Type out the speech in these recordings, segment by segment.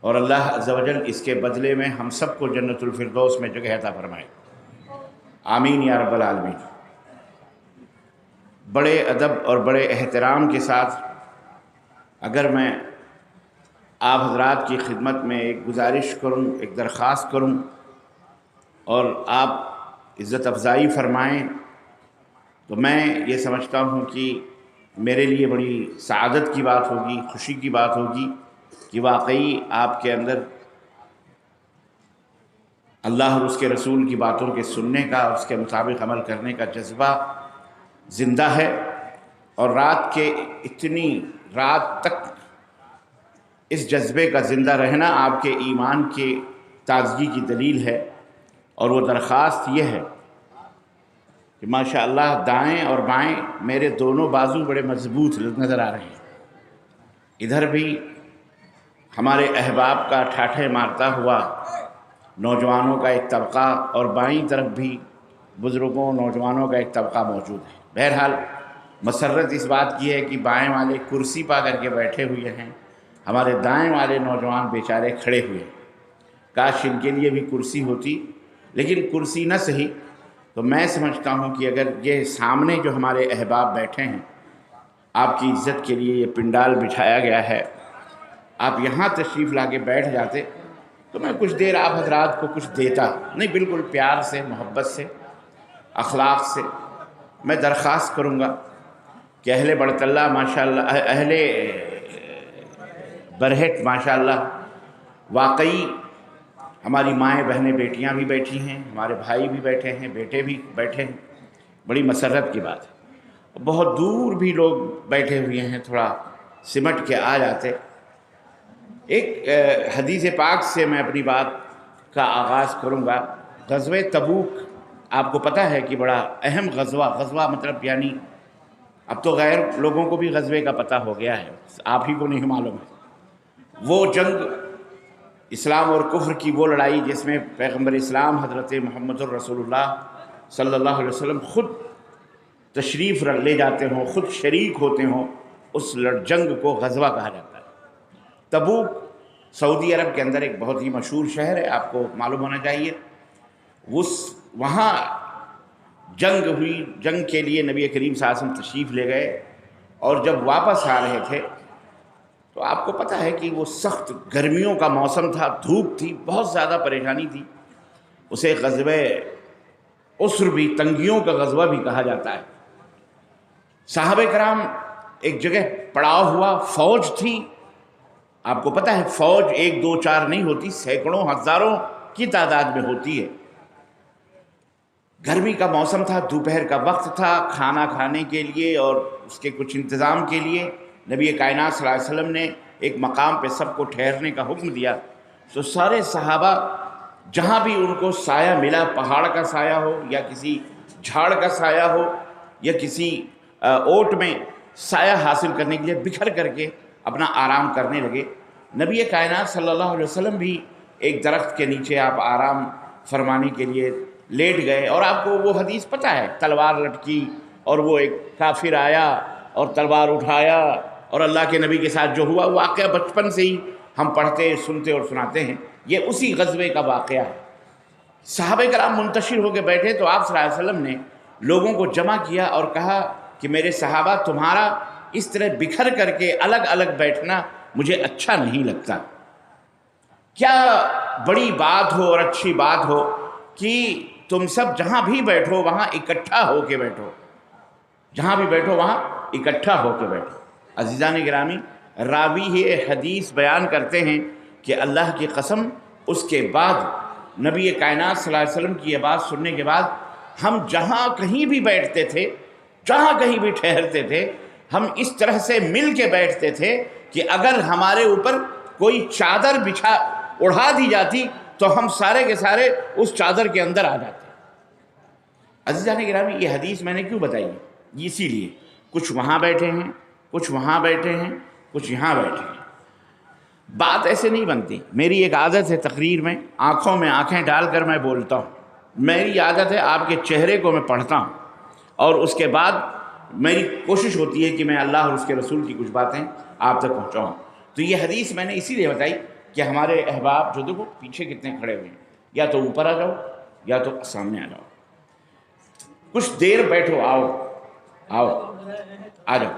اور اللہ عز و جل اس کے بدلے میں ہم سب کو جنت الفردوس میں جگہ عطا فرمائے، آمین یا رب العالمین۔ بڑے ادب اور بڑے احترام کے ساتھ اگر میں آپ حضرات کی خدمت میں ایک گزارش کروں، ایک درخواست کروں اور آپ عزت افزائی فرمائیں، تو میں یہ سمجھتا ہوں کہ میرے لیے بڑی سعادت کی بات ہوگی، خوشی کی بات ہوگی کہ واقعی آپ کے اندر اللہ اور اس کے رسول کی باتوں کے سننے کا، اس کے مطابق عمل کرنے کا جذبہ زندہ ہے، اور رات کے اتنی رات تک اس جذبے کا زندہ رہنا آپ کے ایمان کے تازگی کی دلیل ہے۔ اور وہ درخواست یہ ہے کہ ماشاءاللہ دائیں اور بائیں میرے دونوں بازو بڑے مضبوط نظر آ رہے ہیں، ادھر بھی ہمارے احباب کا ٹھاٹھے مارتا ہوا نوجوانوں کا ایک طبقہ، اور بائیں طرف بھی بزرگوں نوجوانوں کا ایک طبقہ موجود ہے۔ بہرحال مسرت اس بات کی ہے کہ بائیں والے کرسی پا کر کے بیٹھے ہوئے ہیں، ہمارے دائیں والے نوجوان بیچارے کھڑے ہوئے ہیں۔ کاش ان کے لیے بھی کرسی ہوتی، لیکن کرسی نہ صحیح تو میں سمجھتا ہوں کہ اگر یہ سامنے جو ہمارے احباب بیٹھے ہیں، آپ کی عزت کے لیے یہ پنڈال بچھایا گیا ہے، آپ یہاں تشریف لا کے بیٹھ جاتے تو میں کچھ دیر آپ حضرات کو کچھ دیتا، نہیں بالکل پیار سے، محبت سے، اخلاق سے میں درخواست کروں گا کہ اہل بڑھتلہ ماشاءاللہ، اہل برہٹ ماشاءاللہ، واقعی ہماری مائیں بہنیں بیٹیاں بھی بیٹھی ہیں، ہمارے بھائی بھی بیٹھے ہیں، بیٹے بھی بیٹھے ہیں، بڑی مسرت کی بات ہے۔ بہت دور بھی لوگ بیٹھے ہوئے ہیں، تھوڑا سمٹ کے آ جاتے۔ ایک حدیث پاک سے میں اپنی بات کا آغاز کروں گا۔ غزوہ تبوک آپ کو پتہ ہے کہ بڑا اہم غزوہ مطلب یعنی اب تو غیر لوگوں کو بھی غزوے کا پتہ ہو گیا ہے، آپ ہی کو نہیں معلوم ہے۔ وہ جنگ اسلام اور کفر کی وہ لڑائی جس میں پیغمبر اسلام حضرت محمد الرسول اللہ صلی اللہ علیہ وسلم خود تشریف لے جاتے ہوں، خود شریک ہوتے ہوں، اس جنگ کو غزوہ کہا جاتا ہے۔ تبوک سعودی عرب کے اندر ایک بہت ہی مشہور شہر ہے، آپ کو معلوم ہونا چاہیے۔ وہاں جنگ ہوئی، جنگ کے لیے نبی کریم صلی اللہ علیہ وسلم تشریف لے گئے، اور جب واپس آ رہے تھے تو آپ کو پتہ ہے کہ وہ سخت گرمیوں کا موسم تھا، دھوپ تھی، بہت زیادہ پریشانی تھی۔ اسے غزوہ عسر بھی، تنگیوں کا غزوہ بھی کہا جاتا ہے۔ صحابہ کرام ایک جگہ پڑاؤ ہوا، فوج تھی، آپ کو پتہ ہے فوج ایک دو چار نہیں ہوتی، سینکڑوں ہزاروں کی تعداد میں ہوتی ہے۔ گرمی کا موسم تھا، دوپہر کا وقت تھا، کھانا کھانے کے لیے اور اس کے کچھ انتظام کے لیے نبی کائنات صلی اللہ علیہ وسلم نے ایک مقام پہ سب کو ٹھہرنے کا حکم دیا۔ تو سارے صحابہ جہاں بھی ان کو سایہ ملا، پہاڑ کا سایہ ہو یا کسی جھاڑ کا سایہ ہو یا کسی اوٹ میں سایہ حاصل کرنے کے لیے بکھر کر کے اپنا آرام کرنے لگے۔ نبی کائنات صلی اللہ علیہ وسلم بھی ایک درخت کے نیچے آپ آرام فرمانے کے لیے لیٹ گئے، اور آپ کو وہ حدیث پتہ ہے، تلوار لٹکی اور وہ ایک کافر آیا اور تلوار اٹھایا، اور اللہ کے نبی کے ساتھ جو ہوا واقعہ بچپن سے ہی ہم پڑھتے، سنتے اور سناتے ہیں، یہ اسی غزوے کا واقعہ ہے۔ صحابہ کرام منتشر ہو کے بیٹھے تو آپ صلی اللہ علیہ وسلم نے لوگوں کو جمع کیا اور کہا کہ میرے صحابہ، تمہارا اس طرح بکھر کر کے الگ الگ بیٹھنا مجھے اچھا نہیں لگتا۔ کیا بڑی بات ہو اور اچھی بات ہو کہ تم سب جہاں بھی بیٹھو وہاں اکٹھا ہو کے بیٹھو، جہاں بھی بیٹھو وہاں اکٹھا ہو کے بیٹھو۔ عزیزان گرامی، راوی یہ حدیث بیان کرتے ہیں کہ اللہ کی قسم اس کے بعد نبی کائنات صلی اللہ علیہ وسلم کی یہ بات سننے کے بعد ہم جہاں کہیں بھی بیٹھتے تھے، جہاں کہیں بھی ٹھہرتے تھے، ہم اس طرح سے مل کے بیٹھتے تھے کہ اگر ہمارے اوپر کوئی چادر اڑا دی جاتی تو ہم سارے کے سارے اس چادر کے اندر آ جاتے۔ عزیزان گرامی، یہ حدیث میں نے کیوں بتائی ہے؟ اسی لیے کچھ وہاں بیٹھے ہیں، کچھ وہاں بیٹھے ہیں، کچھ یہاں بیٹھے ہیں، بات ایسے نہیں بنتی۔ میری ایک عادت ہے تقریر میں آنکھوں میں آنکھیں ڈال کر میں بولتا ہوں، میری عادت ہے آپ کے چہرے کو میں پڑھتا ہوں، اور اس کے بعد میری کوشش ہوتی ہے کہ میں اللہ اور اس کے رسول کی کچھ باتیں آپ تک پہنچاؤں۔ تو یہ حدیث میں نے اسی لیے بتائی کہ ہمارے احباب جو دیکھو پیچھے کتنے کھڑے ہوئے ہیں، یا تو اوپر آ جاؤ یا تو سامنے آ جاؤ، کچھ دیر بیٹھو، آؤ آؤ آ جاؤ،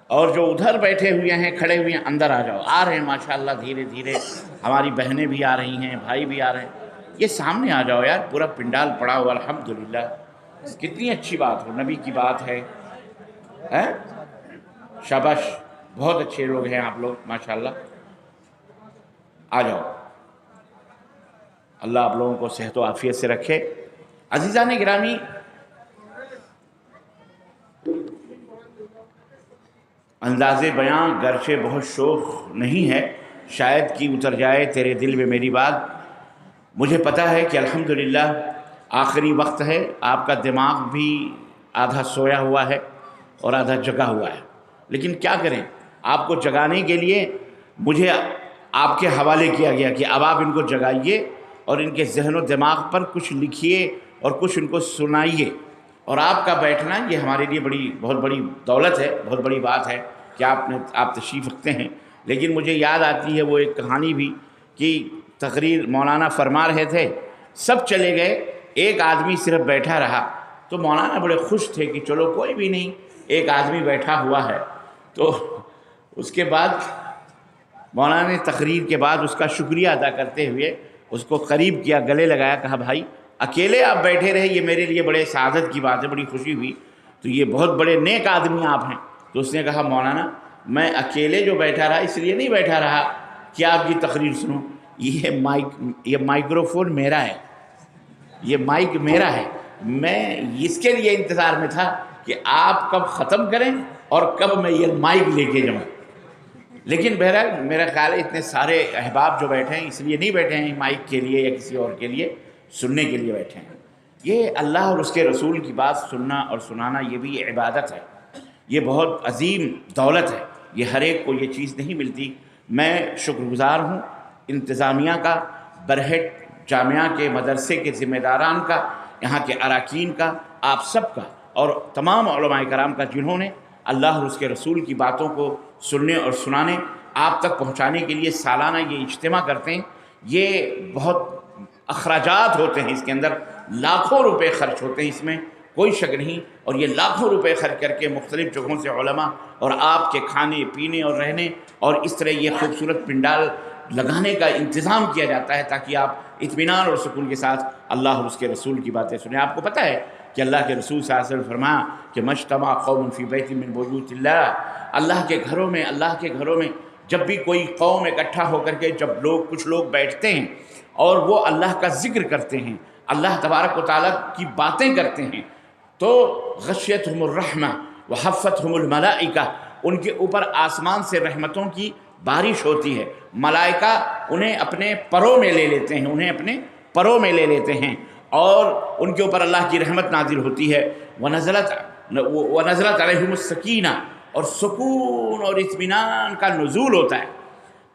اور جو ادھر بیٹھے ہوئے ہیں کھڑے ہوئے ہیں اندر آ جاؤ، آ رہے ہیں ماشاءاللہ دھیرے دھیرے، ہماری بہنیں بھی آ رہی ہیں، بھائی بھی آ رہے ہیں، یہ سامنے آ جاؤ یار، پورا پنڈال پڑا ہوا الحمدللہ، کتنی اچھی بات ہو، نبی کی بات ہے، شاباش، بہت اچھے لوگ ہیں آپ لوگ ماشاءاللہ، آ جاؤ، اللہ آپ لوگوں کو صحت و عافیت سے رکھے۔ عزیزان گرامی، انداز بیاں گرچہ بہت شوق نہیں ہے، شاید کہ اتر جائے تیرے دل میں میری بات، مجھے پتہ ہے کہ الحمدللہ آخری وقت ہے، آپ کا دماغ بھی آدھا سویا ہوا ہے اور آدھا جگا ہوا ہے، لیکن کیا کریں، آپ کو جگانے کے لیے مجھے آپ کے حوالے کیا گیا کہ اب آپ ان کو جگائیے اور ان کے ذہن و دماغ پر کچھ لکھیے اور کچھ ان کو سنائیے، اور آپ کا بیٹھنا یہ ہمارے لیے بہت بڑی دولت ہے، بہت بڑی بات ہے کہ آپ تشریف رکھتے ہیں۔ لیکن مجھے یاد آتی ہے وہ ایک کہانی بھی کہ تقریر مولانا فرما رہے تھے، سب چلے گئے، ایک آدمی صرف بیٹھا رہا، تو مولانا بڑے خوش تھے کہ چلو کوئی بھی نہیں، ایک آدمی بیٹھا ہوا ہے۔ تو اس کے بعد مولانا نے تقریر کے بعد اس کا شکریہ ادا کرتے ہوئے اس کو قریب کیا، گلے لگایا، کہا بھائی اکیلے آپ بیٹھے رہے، یہ میرے لیے بڑے سعادت کی بات ہے، بڑی خوشی ہوئی، تو یہ بہت بڑے نیک آدمی آپ ہیں۔ تو اس نے کہا مولانا میں اکیلے جو بیٹھا رہا اس لیے نہیں بیٹھا رہا کہ آپ کی تقریر سنوں، یہ مائکروفون میرا ہے، یہ مائک میرا ہے، میں اس کے لیے انتظار میں تھا کہ آپ کب ختم کریں اور کب میں یہ مائک لے کے جاؤں۔ لیکن بہرحال میرا خیال ہے اتنے سارے احباب جو بیٹھے ہیں اس لیے نہیں بیٹھے ہیں مائک کے لیے یا کسی اور کے لیے، سننے کے لیے بیٹھے ہیں۔ یہ اللہ اور اس کے رسول کی بات سننا اور سنانا یہ بھی عبادت ہے، یہ بہت عظیم دولت ہے، یہ ہر ایک کو یہ چیز نہیں ملتی۔ میں شکر گزار ہوں انتظامیہ کا، برہٹ جامعہ کے مدرسے کے ذمہ داران کا، یہاں کے اراکین کا، آپ سب کا، اور تمام علماء کرام کا جنہوں نے اللہ اور اس کے رسول کی باتوں کو سننے اور سنانے، آپ تک پہنچانے کے لیے سالانہ یہ اجتماع کرتے ہیں۔ یہ بہت اخراجات ہوتے ہیں، اس کے اندر لاکھوں روپے خرچ ہوتے ہیں، اس میں کوئی شک نہیں، اور یہ لاکھوں روپے خرچ کر کے مختلف جگہوں سے علماء اور آپ کے کھانے پینے اور رہنے اور اس طرح یہ خوبصورت پنڈال لگانے کا انتظام کیا جاتا ہے تاکہ آپ اطمینان اور سکون کے ساتھ اللہ اور اس کے رسول کی باتیں سنیں۔ آپ کو پتہ ہے کہ اللہ کے رسول صلی اللہ علیہ وسلم فرمایا کہ مجتمع قوم فی بیت من بیوت اللہ، اللہ کے گھروں میں جب بھی کوئی قوم اکٹھا ہو کر کے جب کچھ لوگ بیٹھتے ہیں اور وہ اللہ کا ذکر کرتے ہیں، اللہ تبارک و تعالیٰ کی باتیں کرتے ہیں، تو غشیتہم الرحمہ وحفتہم الملائکہ، ان کے اوپر آسمان سے رحمتوں کی بارش ہوتی ہے، ملائکہ انہیں اپنے پروں میں لے لیتے ہیں اور ان کے اوپر اللہ کی رحمت نازل ہوتی ہے، وَنَزَلَتْ عَلَيْهِمُ السَّكِينَةُ، اور سکون اور اطمینان کا نزول ہوتا ہے،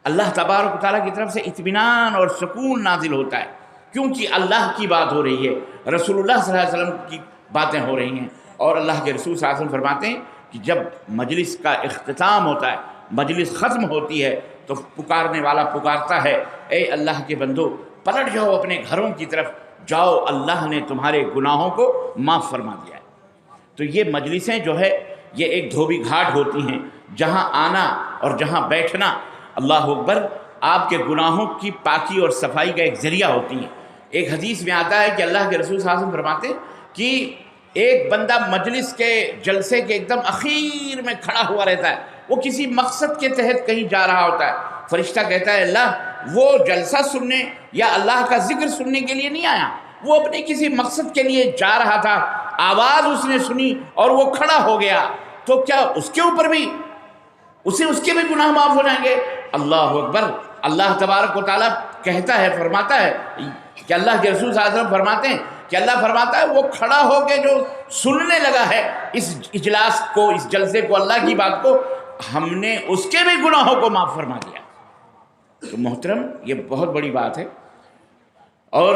اللہ تبارک و تعالیٰ کی طرف سے اطمینان اور سکون نازل ہوتا ہے، کیونکہ اللہ کی بات ہو رہی ہے، رسول اللہ صلی اللہ علیہ وسلم کی باتیں ہو رہی ہیں، اور اللہ کے رسول صلی اللہ علیہ وسلم فرماتے ہیں کہ جب مجلس کا اختتام ہوتا ہے، مجلس ختم ہوتی ہے، تو پکارنے والا پکارتا ہے، اے اللہ کے بندو پلٹ جاؤ اپنے گھروں کی طرف، جاؤ اللہ نے تمہارے گناہوں کو معاف فرما دیا ہے۔ تو یہ مجلسیں جو ہے یہ ایک دھوبی گھاٹ ہوتی ہیں، جہاں آنا اور جہاں بیٹھنا اللہ اکبر آپ کے گناہوں کی پاکی اور صفائی کا ایک ذریعہ ہوتی ہیں۔ ایک حدیث میں آتا ہے کہ اللہ کے رسول صلی اللہ علیہ وسلم فرماتے ہیں کہ ایک بندہ مجلس کے جلسے کے ایک دم اخیر میں کھڑا ہوا رہتا ہے، وہ کسی مقصد کے تحت کہیں جا رہا ہوتا ہے، فرشتہ کہتا ہے اللہ وہ جلسہ سننے یا اللہ کا ذکر سننے کے لیے نہیں آیا، وہ اپنے کسی مقصد کے لیے جا رہا تھا، آواز اس نے سنی اور وہ کھڑا ہو گیا، تو کیا اس کے اوپر بھی اس کے بھی گناہ معاف ہو جائیں گے؟ اللہ اکبر۔ اللہ تبارک و تعالیٰ کہتا ہے، فرماتا ہے کہ اللہ کے رسول صلی اللہ علیہ وسلم فرماتے ہیں کہ اللہ فرماتا ہے وہ کھڑا ہو کے جو سننے لگا ہے اس اجلاس کو، اس جلسے کو، اللہ کی بات کو، ہم نے اس کے بھی گناہوں کو معاف فرما دیا۔ تو محترم یہ بہت بڑی بات ہے، اور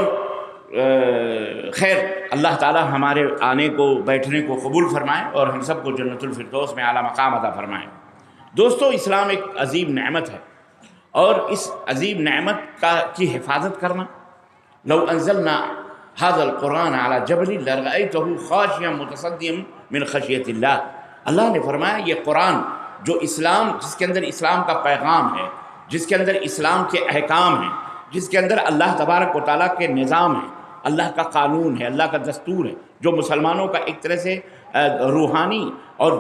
خیر اللہ تعالیٰ ہمارے آنے کو بیٹھنے کو قبول فرمائے اور ہم سب کو جنت الفردوس میں اعلیٰ مقام عطا فرمائے۔ دوستو، اسلام ایک عظیم نعمت ہے، اور اس عظیم نعمت کی حفاظت کرنا. لو انزلنا هذا القرآن على جبل لرأيته خاشعا متصدعا من خشیۃ اللہ. اللہ نے فرمایا یہ قرآن جو اسلام، جس کے اندر اسلام کا پیغام ہے، جس کے اندر اسلام کے احکام ہیں، جس کے اندر اللہ تبارک و تعالیٰ کے نظام ہے، اللہ کا قانون ہے، اللہ کا دستور ہے، جو مسلمانوں کا ایک طرح سے روحانی اور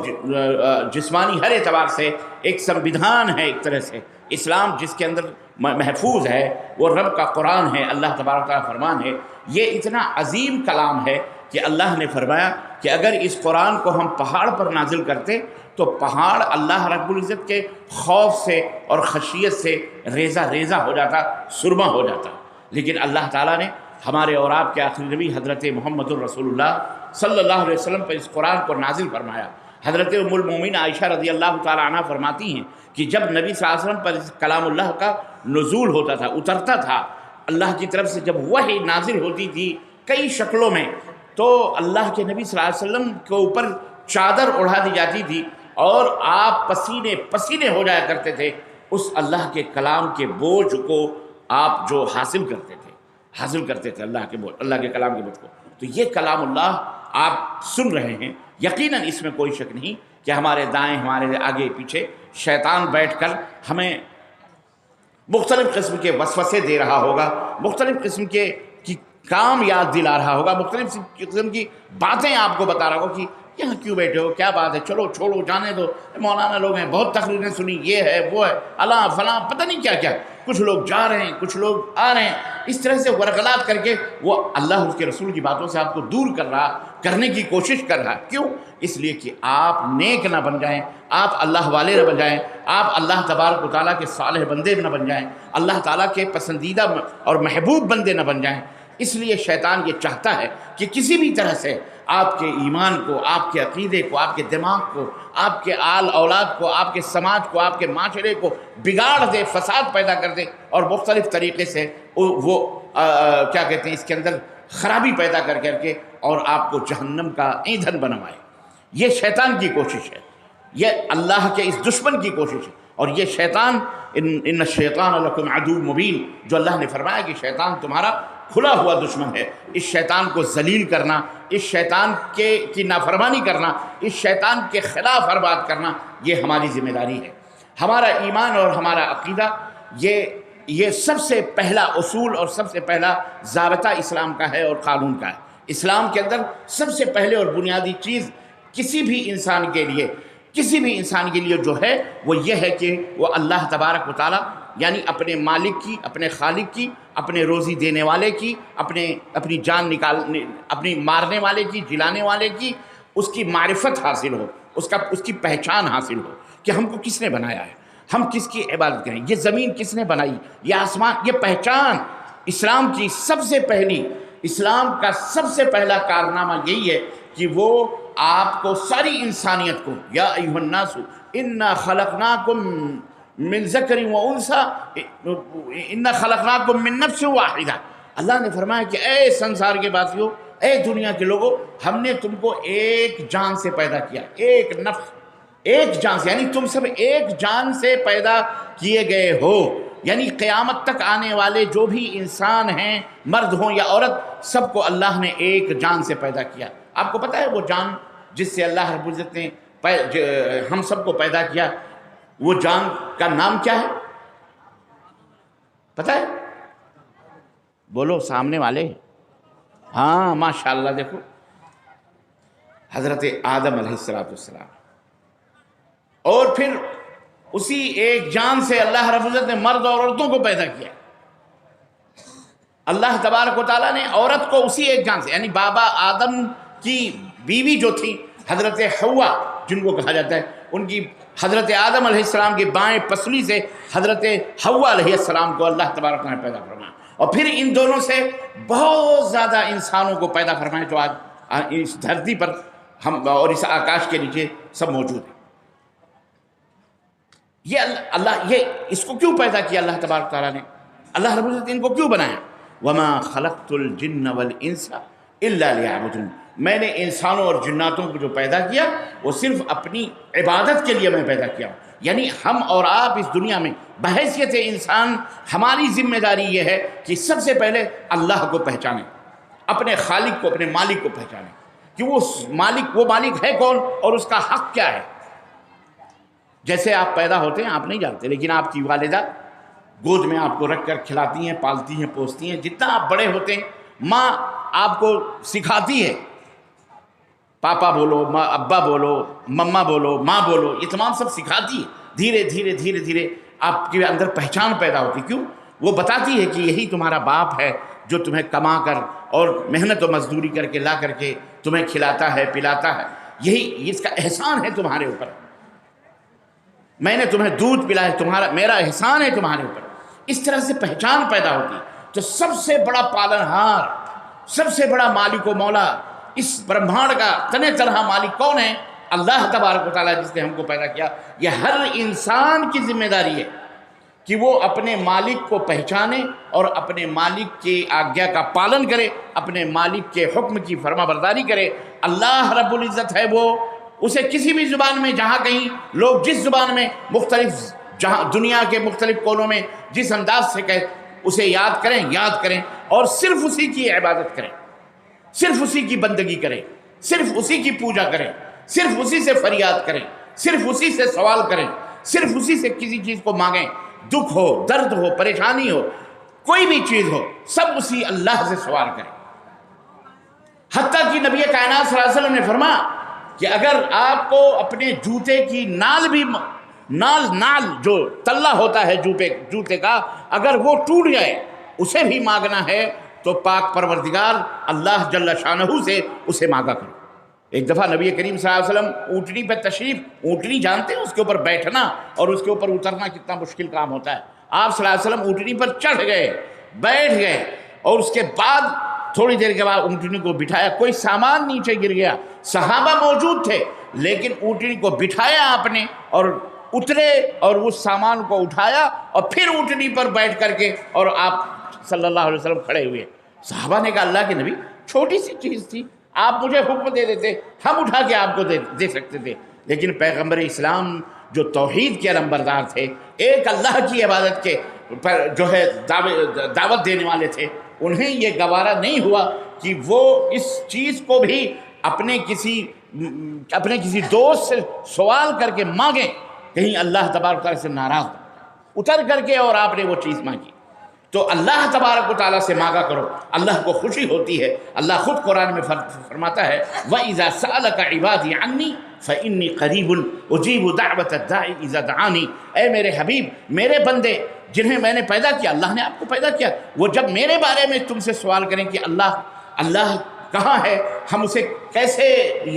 جسمانی ہر اعتبار سے ایک سموِدھان ہے. ایک طرح سے اسلام جس کے اندر محفوظ ہے وہ رب کا قرآن ہے، اللہ تبارک و تعالیٰ فرمان ہے. یہ اتنا عظیم کلام ہے کہ اللہ نے فرمایا کہ اگر اس قرآن کو ہم پہاڑ پر نازل کرتے تو پہاڑ اللہ رب العزت کے خوف سے اور خشیت سے ریزہ ریزہ ہو جاتا، سرما ہو جاتا. لیکن اللہ تعالیٰ نے ہمارے اور آپ کے آخری نبی حضرت محمد الرسول اللہ صلی اللہ علیہ وسلم پر اس قرآن کو نازل فرمایا. حضرت ام المومنین عائشہ رضی اللہ تعالیٰ عنہ فرماتی ہیں کہ جب نبی صلی اللہ علیہ وسلم پر اس کلام اللہ کا نزول ہوتا تھا، اترتا تھا اللہ کی طرف سے، جب وحی نازل ہوتی تھی کئی شکلوں میں، تو اللہ کے نبی صلی اللہ علیہ وسلم کے اوپر چادر اڑا دی جاتی تھی اور آپ پسینے پسینے ہو جایا کرتے تھے اس اللہ کے کلام کے بوجھ کو آپ جو حاصل کرتے تھے اللہ کے کلام کے بوجھ کو. تو یہ کلام اللہ آپ سن رہے ہیں، یقیناً اس میں کوئی شک نہیں کہ ہمارے دائیں ہمارے آگے پیچھے شیطان بیٹھ کر ہمیں مختلف قسم کے وسوسے دے رہا ہوگا، مختلف قسم کے کام یاد دلا رہا ہوگا، مختلف قسم کی باتیں آپ کو بتا رہا ہوگا کہ یہاں کیوں بیٹھے ہو، کیا بات ہے، چلو چھوڑو جانے دو، مولانا لوگ ہیں، بہت تقریریں سنی، یہ ہے وہ ہے، اللہ فلاں پتہ نہیں کیا کیا، کچھ لوگ جا رہے ہیں، کچھ لوگ آ رہے ہیں. اس طرح سے ورغلات کر کے وہ اللہ اس کے رسول کی باتوں سے آپ کو دور کرنے کی کوشش کر رہا. کیوں؟ اس لیے کہ آپ نیک نہ بن جائیں، آپ اللہ والے نہ بن جائیں، آپ اللہ تبارک و تعالیٰ کے صالح بندے نہ بن جائیں، اللہ تعالیٰ کے پسندیدہ اور محبوب بندے نہ بن جائیں. اس لیے شیطان یہ چاہتا ہے کہ کسی بھی طرح سے آپ کے ایمان کو، آپ کے عقیدے کو، آپ کے دماغ کو، آپ کے آل اولاد کو، آپ کے سماج کو، آپ کے معاشرے کو بگاڑ دے، فساد پیدا کر دے اور مختلف طریقے سے وہ کیا کہتے ہیں اس کے اندر خرابی پیدا کر کے اور آپ کو جہنم کا ایندھن بنوائے. یہ شیطان کی کوشش ہے، یہ اللہ کے اس دشمن کی کوشش ہے. اور یہ شیطان ان الشیطان لکم عدو مبین، جو اللہ نے فرمایا کہ شیطان تمہارا کھلا ہوا دشمن ہے. اس شیطان کو ذلیل کرنا، اس شیطان کی نافرمانی کرنا، اس شیطان کے خلاف ہر بات کرنا، یہ ہماری ذمہ داری ہے. ہمارا ایمان اور ہمارا عقیدہ یہ سب سے پہلا اصول اور سب سے پہلا ضابطہ اسلام کا ہے اور قانون کا ہے. اسلام کے اندر سب سے پہلے اور بنیادی چیز کسی بھی انسان کے لیے جو ہے وہ یہ ہے کہ وہ اللہ تبارک و تعالیٰ یعنی اپنے مالک کی، اپنے خالق کی، اپنے روزی دینے والے کی، اپنی جان اپنی مارنے والے کی، جلانے والے کی، اس کی معرفت حاصل ہو، اس کی پہچان حاصل ہو کہ ہم کو کس نے بنایا ہے، ہم کس کی عبادت کریں، یہ زمین کس نے بنائی، یہ آسمان، یہ پہچان. اسلام کی اسلام کا سب سے پہلا کارنامہ یہی ہے کہ وہ آپ کو ساری انسانیت کو، یا ایھا الناس انا خلقناکم من ذکر و انثی انا خلقناکم من نفس واحدہ. اللہ نے فرمایا کہ اے سنسار کے باسیوں، اے دنیا کے لوگوں، ہم نے تم کو ایک جان سے پیدا کیا، ایک نفس، ایک جان سے، یعنی تم سب ایک جان سے پیدا کیے گئے ہو. یعنی قیامت تک آنے والے جو بھی انسان ہیں، مرد ہوں یا عورت، سب کو اللہ نے ایک جان سے پیدا کیا. آپ کو پتہ ہے وہ جان جس سے اللہ رب العزت نے ہم سب کو پیدا کیا، وہ جان کا نام کیا ہے پتہ ہے؟ بولو سامنے والے. ہاں ماشاءاللہ، دیکھو حضرت آدم علیہ السلام. اور پھر اسی ایک جان سے اللہ رب العزت نے مرد اور عورتوں کو پیدا کیا. اللہ تبارک و تعالیٰ نے عورت کو اسی ایک جان سے، یعنی بابا آدم کی بیوی جو تھی حضرت حوا جن کو کہا جاتا ہے، ان کی حضرت آدم علیہ السلام کی بائیں پسلی سے حضرت حوا علیہ السلام کو اللہ تبارک و تعالیٰ نے پیدا فرمایا. اور پھر ان دونوں سے بہت زیادہ انسانوں کو پیدا فرمائے جو آج اس دھرتی پر ہم اور اس آکاش کے نیچے سب موجود ہیں. اس کو کیوں پیدا کیا اللہ تبارک تعالیٰ نے؟ اللہ رب العزت ان کو کیوں بنایا؟ وما خلقت الجن والانس الا لیعبدون. میں نے انسانوں اور جناتوں کو جو پیدا کیا وہ صرف اپنی عبادت کے لیے میں پیدا کیا ہوں. یعنی ہم اور آپ اس دنیا میں بحیثیت انسان ہماری ذمہ داری یہ ہے کہ سب سے پہلے اللہ کو پہچانیں، اپنے خالق کو، اپنے مالک کو پہچانیں کہ وہ مالک ہے کون اور اس کا حق کیا ہے. جیسے آپ پیدا ہوتے ہیں آپ نہیں جانتے، لیکن آپ کی والدہ گود میں آپ کو رکھ کر کھلاتی ہیں، پالتی ہیں، پوستی ہیں. جتنا آپ بڑے ہوتے ہیں ماں آپ کو سکھاتی ہے، پاپا بولو، ابا بولو، مما بولو، ماں بولو، یہ تمام سب سکھاتی ہے. دھیرے دھیرے دھیرے دھیرے آپ کے اندر پہچان پیدا ہوتی. کیوں؟ وہ بتاتی ہے کہ یہی تمہارا باپ ہے جو تمہیں کما کر اور محنت و مزدوری کر کے لا کر کے تمہیں کھلاتا ہے، پلاتا ہے. یہی اس کا احسان ہے تمہارے اوپر. میں نے تمہیں دودھ پلایا، میرا احسان ہے تمہارے اوپر. اس طرح سے پہچان پیدا ہوتی. تو سب سے بڑا پالنہار، سب سے بڑا مالک و مولا، اس برہمانڈ کا تنہ تنہا مالک کون ہے؟ اللہ تبارک و تعالیٰ، جس نے ہم کو پیدا کیا. یہ ہر انسان کی ذمہ داری ہے کہ وہ اپنے مالک کو پہچانے اور اپنے مالک کی آگیا کا پالن کرے، اپنے مالک کے حکم کی فرما برداری کرے. اللہ رب العزت ہے وہ، اسے کسی بھی زبان میں جہاں کہیں لوگ جس زبان میں مختلف، جہاں دنیا کے مختلف کونوں میں جس انداز سے کہے اسے یاد کریں اور صرف اسی کی عبادت کریں، صرف اسی کی بندگی کریں، صرف اسی کی پوجا کریں، صرف اسی سے فریاد کریں، صرف اسی سے سوال کریں، صرف اسی سے کسی چیز کو مانگیں. دکھ ہو، درد ہو، پریشانی ہو، کوئی بھی چیز ہو، سب اسی اللہ سے سوال کریں. حتیٰ کہ نبی کائنات صلی اللہ علیہ وسلم نے فرمایا کہ اگر آپ کو اپنے جوتے کی نال جو تلہ ہوتا ہے جوتے کا، اگر وہ ٹوٹ جائے اسے بھی مانگنا ہے تو پاک پروردگار اللہ جل شانہ سے اسے مانگا کرو. ایک دفعہ نبی کریم صلی اللہ علیہ وسلم اونٹنی پہ تشریف، اونٹنی جانتے ہیں اس کے اوپر بیٹھنا اور اس کے اوپر اترنا کتنا مشکل کام ہوتا ہے. آپ صلی اللہ علیہ وسلم اونٹنی پر چڑھ گئے، بیٹھ گئے، اور اس کے بعد تھوڑی دیر کے بعد اونٹنی کو بٹھایا. کوئی سامان نیچے گر گیا، صحابہ موجود تھے، لیکن اونٹنی کو بٹھایا آپ نے اور اترے اور اس سامان کو اٹھایا اور پھر اونٹنی پر بیٹھ کر کے اور آپ صلی اللہ علیہ وسلم کھڑے ہوئے. صحابہ نے کہا اللہ کے نبی چھوٹی سی چیز تھی، آپ مجھے حکم دے دیتے، ہم اٹھا کے آپ کو دے سکتے تھے. لیکن پیغمبر اسلام جو توحید کے علمبردار تھے، ایک اللہ کی عبادت کے پر جو ہے دعوت دینے والے تھے، انہیں یہ گوارا نہیں ہوا کہ وہ اس چیز کو بھی اپنے کسی دوست سے سوال کر کے مانگیں، کہیں اللہ تبارک تعالیٰ سے ناراض اتر کر کے اور آپ نے وہ چیز مانگی. تو اللہ تبارک و تعالیٰ سے مانگا کرو، اللہ کو خوشی ہوتی ہے. اللہ خود قرآن میں فرماتا ہے وَإِذَا سَأَلَكَ عِبَادِي عَنِّي فَإِنِّي قَرِيبٌ أُجِيبُ دَعْوَةَ الدَّاعِ إِذَا دَعَانِي. اے میرے حبیب، میرے بندے جنہیں میں نے پیدا کیا، اللہ نے آپ کو پیدا کیا، وہ جب میرے بارے میں تم سے سوال کریں کہ اللہ کہاں ہے، ہم اسے کیسے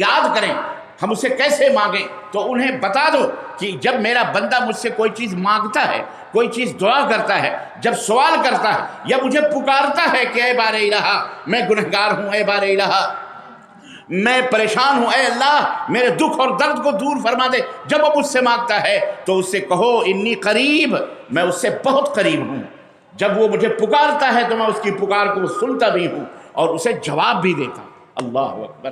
یاد کریں، ہم اسے کیسے مانگیں، تو انہیں بتا دو کہ جب میرا بندہ مجھ سے کوئی چیز مانگتا ہے، کوئی چیز دعا کرتا ہے، جب سوال کرتا ہے یا مجھے پکارتا ہے کہ اے بار الہ میں گنہگار ہوں، اے بار الہ میں پریشان ہوں، اے اللہ میرے دکھ اور درد کو دور فرما دے، جب وہ مجھ سے مانگتا ہے تو اس سے کہو انی قریب، میں اس سے بہت قریب ہوں. جب وہ مجھے پکارتا ہے تو میں اس کی پکار کو سنتا بھی ہوں اور اسے جواب بھی دیتا ہوں. اللہ اکبر.